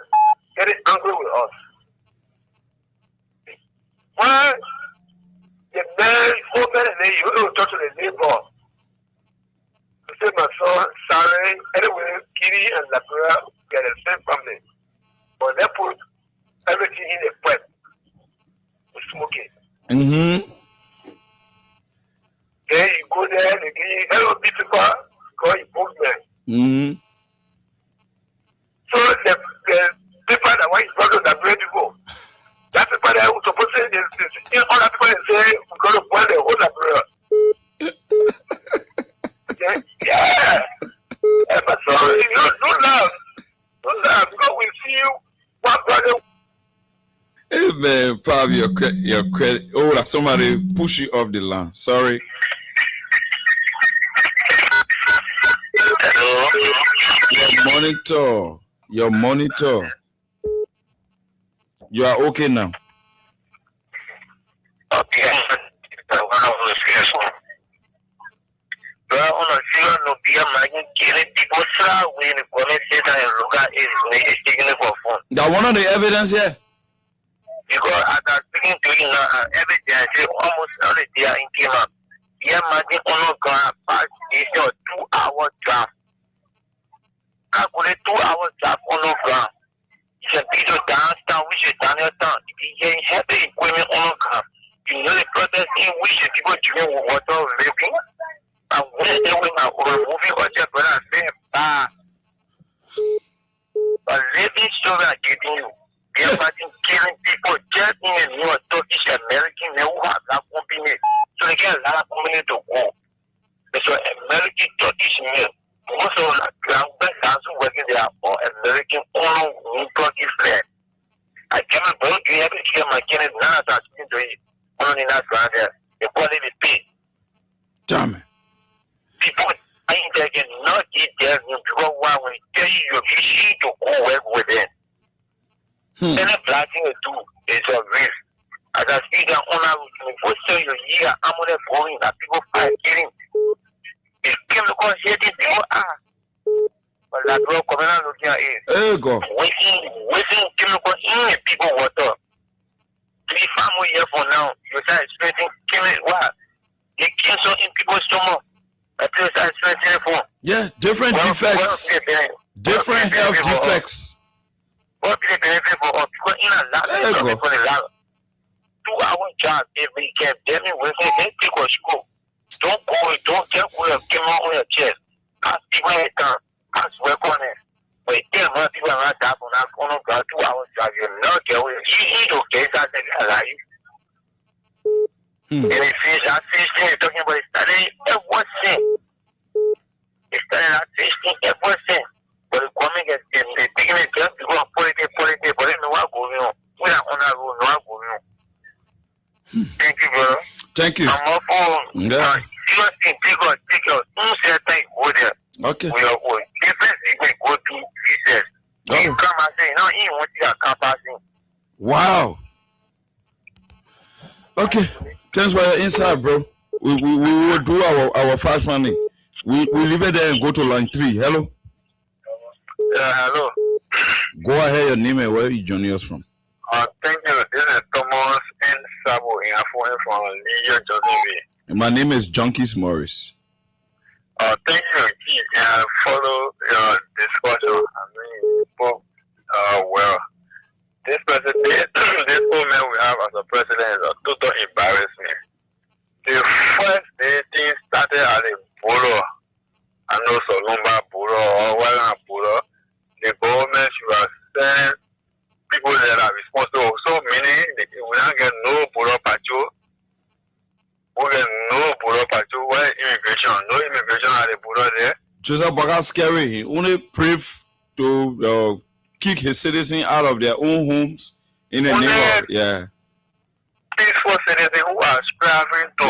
S8: getting angry with us. Why the man open and then you don't talk to the neighbor. To say my son, Sarah, anyway, Kiri and Labura, they are the same family. But they put everything in a pipe with smoking. Then you go there, they give you hello people, because you book them. So the people that want you to that very people, that people that was supposed to say, all that people say, we're going to boil the whole Labura. Yeah. But so, don't laugh. Don't laugh, because we see you.
S4: Hey man, Pab, your credit. Oh, that somebody push you off the line. Sorry.
S8: Hello.
S4: Your monitor. You are okay now.
S8: Okay.
S4: That one of the evidence here.
S8: Because as I'm speaking to you now, every day I say almost every day I came up. Yeah, imagine on a past this 2-hour drive. I could 2-hour drive on the ground. It's a bit of downtown, which is down your town. If you have the equipment on the ground, you know the protest in which people drink water living. And when they were moving on their brother, say, a living story I'm giving you. They're killing people just in the New Turkish American, they who have that company. So they get a lot of company to go. So American Turkish men, most of the ground dancing working there are all American owned New Turkish land. I cannot bring you every year my Kenneth none of that speaking to you. Only in that ground there. They call it the pay.
S4: Damn it.
S8: People ain't taking not eat there because why we tell you you see to go work with them. Any planting a do is a risk. As I speak on our first say you year, I'm gonna going that people fight killing. If chemical here these people are. But that bro coming out looking at it.
S4: There you go.
S8: Wasting chemical in the people water. 3 family years from now, you start expecting chemical what? They cancel in people's stomach. That's what I expecting for.
S4: Yeah, different defects. Different health defects.
S8: What be the benefit for us? Because in a lot of people in a lot. do our job. If we can, then we say, hey, people school. Don't go, don't get with came on your chest. Ask people it can. Ask work on it. But then when people are not that on our phone, God, 2 hours job, you're not getting you don't get that alive. And it says that 16 talking about studying everything. It's studying that 16 everything. But the coming and taking it just to go and politics, but then no one going on. We are on our road, no one going on. Thank you, brother.
S4: Thank you.
S8: I'm up for take your two certain go there.
S4: Okay.
S8: We are going. Different things go to pieces. You come and say, no, you want to campaign.
S4: Wow. Okay. Thanks for your insight, bro. We will do our fast money. We leave it there and go to line 3. Hello.
S8: Hello.
S4: Go ahead, your name and where you joining us from.
S8: Thank you. This is Thomas N. Sabo in Afon from New York, Jersey.
S4: My name is Junkies Morris.
S8: Thank you. Follow your discussion. Well, this president, this old man we have as a president is a total embarrassment. The first day things started at a Bolo, I know Solomba Bolo or Walla Bolo. The government should have sent people that are responsible. So meaning we don't get no Bolo Pacho. We get no Bolo Pacho. Where immigration? No immigration at the Bolo there.
S4: Joseph Baga scary. He only pray to kick his citizens out of their own homes in the name of
S8: peaceful citizens who are striving to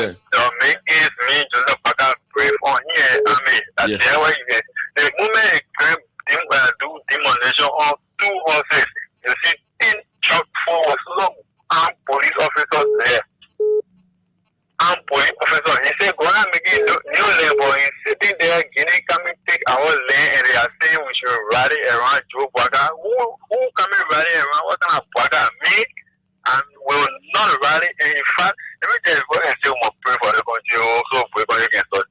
S8: make ends meet. Joseph Baga pray for here. I mean, that's the moment they do demolition of 2 horses, you see 10 truck forward, so armed police officers there. Armed police officers. He said, go and make it new labor. He's sitting there, Guinea coming take our land, and they are saying we should rally around Joe Baga. Who coming rally around? What kind of Baga? Me? And will not rally. And in fact, let me tell you what I say, we pray for the country, also pray for the country.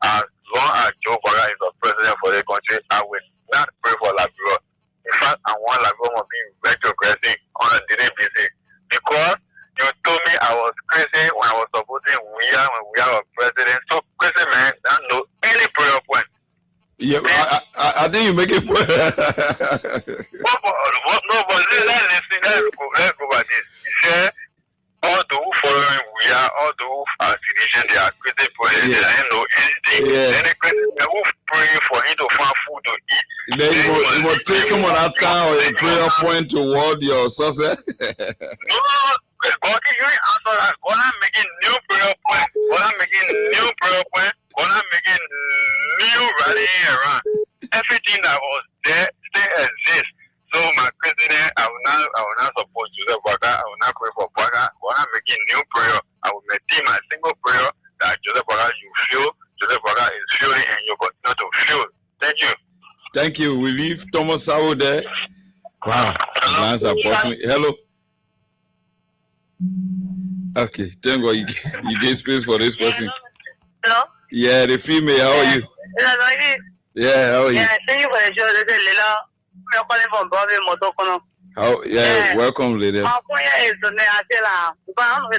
S8: As long as Joe Baga is the president for the country, I will not pray for Labrador. In fact, I want Labrador to be retrogressive on a daily basis. Because you told me I was crazy when I was supporting when we are a president. So crazy man, I don't know any prayer point.
S4: Yeah, I think you make it.
S8: No, but let's go by this. He said, all the who following we are, all the who are citizens, they are crazy for it. They don't know anything. Then the crazy who praying for him to find food to eat.
S4: Then you will take someone out town or a prayer point toward your success.
S8: No, God, you ain't answer that. God, I'm making new prayer point. God, I'm making new prayer point. God, I'm making new rallying around. Everything that was there still exists. So my president, I will not support Joseph Baga. I will not pray for Baga. God, I'm making new prayer. I will maintain my single prayer that Joseph Baga you feel. Joseph Baga is feeling and you continue to feel. Thank you.
S4: Thank you. We leave Thomas Sabo there. Wow. Lines are busting. Hello. Okay, thank God you gave space for this person.
S3: Hello?
S4: Yeah, the female, how are you? Yeah, how are you?
S3: Yeah, thank you for the show. This is Lila. I'm calling from Bobby Motokono.
S4: How? Yeah, welcome, lady.
S3: My point is to me, I feel I'm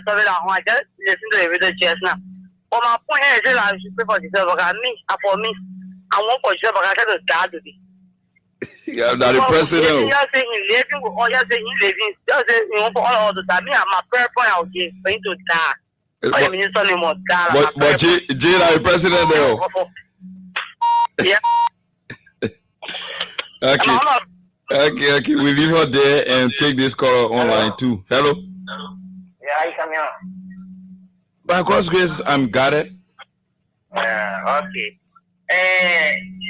S3: just listen to the video just now. But my point is I should pray for yourself. For me, I want for yourself. I got to start with it.
S4: Yeah, that the president.
S3: You're saying he's living, or you're saying he's living. You're saying you want for all the time. Me, my prayer point out here for him to die.
S4: But Jay, the president there.
S3: Yeah.
S4: Okay. We leave her there and take this call online too. Hello.
S8: Yeah, you come here.
S4: By God's grace, I'm guarded.
S8: Okay.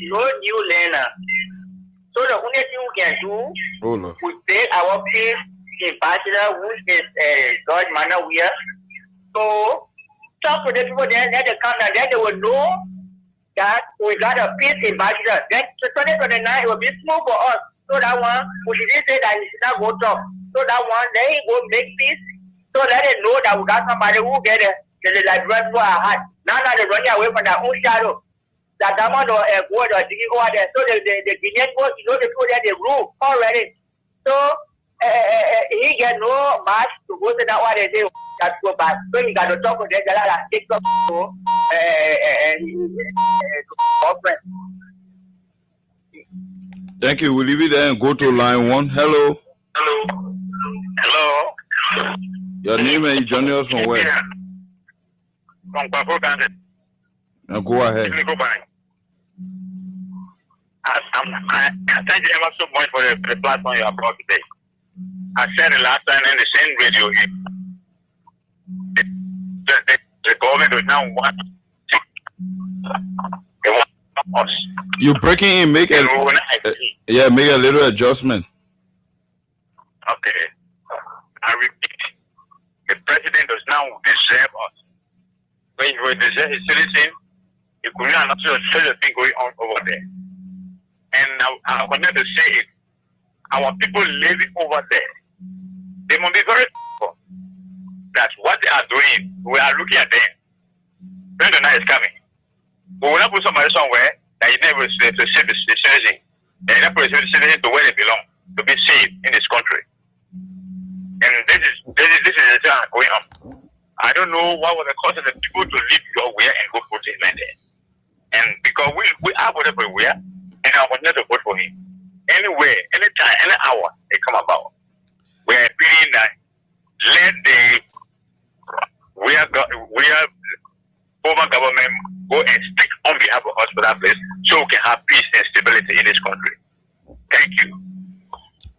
S8: No new learner. So the only thing we can do, we pay our pay in bachelor, which is George Manawia. So talk to the people there, let them come down, then they will know that we got a peace in bachelor. Then 2029 it will be smooth for us. So that one, we didn't say that we should not go talk. So that one, they will make peace. So let them know that we got somebody who get the like run for our heart. Now they're running away from their own shadow. That diamond or a word or digging over there. So the Guinean boys, you know, the people there, they rule already. So
S3: he get no match to go to that one and say that go back. So he got to talk with them and take up to girlfriend.
S4: Thank you. We'll leave it there and go to line 1. Hello.
S8: Hello.
S4: Your name and you joining us from where?
S8: From Papa Gandhi.
S4: Now go ahead.
S8: I thank you ever so much for the platform you have brought today. I said it last time in the same video. The government does now want us.
S4: You breaking in, make a little adjustment.
S8: Okay. I repeat, the president does now deserve us. When you deserve his citizen, you could not see the thing going on over there. And I wanted to say it. Our people living over there, they must be very careful that what they are doing, we are looking at them. When the night is coming, we will not put somebody somewhere that you never to save the citizen. They never put the citizen to where they belong, to be safe in this country. And this is the thing going on. I don't know what was the cause of the people to leave your way and go put him in there. And because we are whatever we are, and I want to vote for him. Anywhere, anytime, any hour they come about. We are appealing that let we are former government go and speak on behalf of us for that place so we can have peace and stability in this country. Thank you.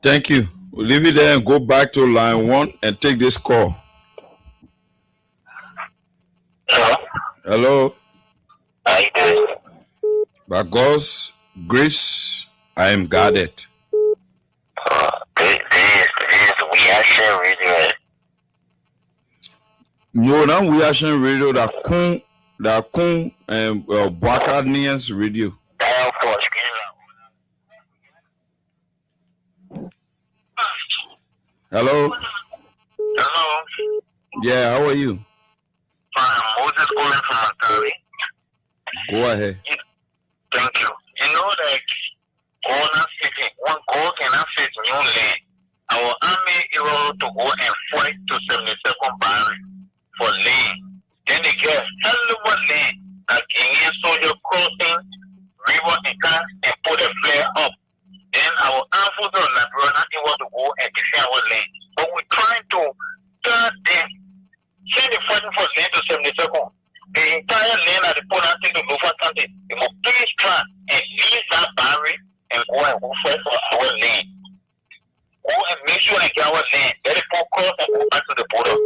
S4: Thank you. We'll leave it there and go back to line 1 and take this call.
S8: Hello?
S4: Hello.
S8: How you doing?
S4: By God's grace, I am guarded.
S8: This is the reaction radio.
S4: No, now we action radio that kun and Bwakanians radio. Hello.
S8: Hello.
S4: Yeah, how are you?
S8: I'm Moses calling from Matari.
S4: Go ahead.
S8: Thank you. You know that one goal cannot fit new land. Our army is able to go and fight to 72nd Barry for land. Then they get hell of land, like Indian soldier crossing river and cars and put a flare up. Then our armed forces of Liberia not able to go and defend our land. But we're trying to tell them, say they're fighting for land to 72nd. The entire land of the Poland state of Lofa County, they must please try and leave that barrier and go and go fight for our land. Go and make sure and get our land. Let it go cross and go back to the border.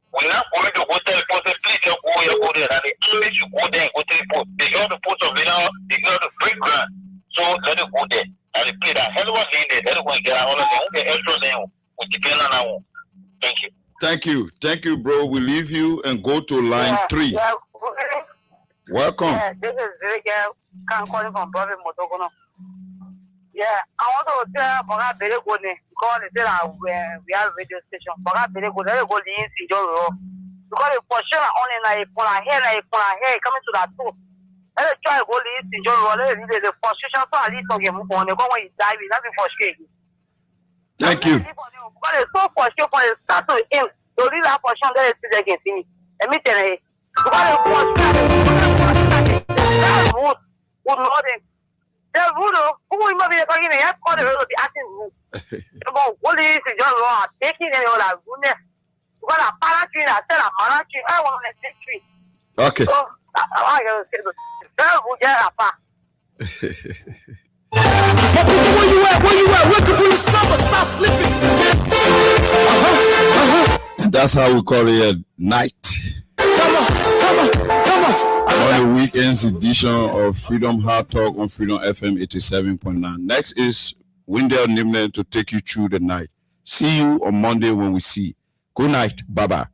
S8: We're not going to go to the post, please just go here, go there. And the only you go there and go to the post. They got the post of Lina, they got the break ground. So let it go there. And they play that hell of a land there. Let it go and get all of them. The extra land will depend on our. Thank you.
S4: Thank you. Thank you, bro. We leave you and go to line 3.
S3: Yeah.
S4: Welcome.
S3: Yeah, this is Rick. I'm calling from Bobby Motogono. Yeah, I want to tell Boga Beregone, because they say we have radio station. Boga Beregone, they go the Insidio. Because the portion only like here, coming to that too. Let us try to go the Insidio. The portion for at least on the when you die, we not be frustrated.
S4: Thank you.
S3: Because it's so frustrating for the start to him. So leave that portion there so they can see me. Let me tell you. Because the portion, would not the rule, who will not be talking about all the rule of the acting rule. About what is the John Law taking any other goodness? Because a paratree, I said a paratree, I want to say tree.
S4: Okay.
S3: So, I will say the would get a pa.
S5: Where you at? Looking for your stomach, stop slipping.
S4: That's how we call it at night.
S5: Come on.
S4: On the weekends edition of Freedom Hard Talk on Freedom FM 87.9. Next is Wendell Nimner to take you through the night. See you on Monday when we see. Good night. Bye-bye.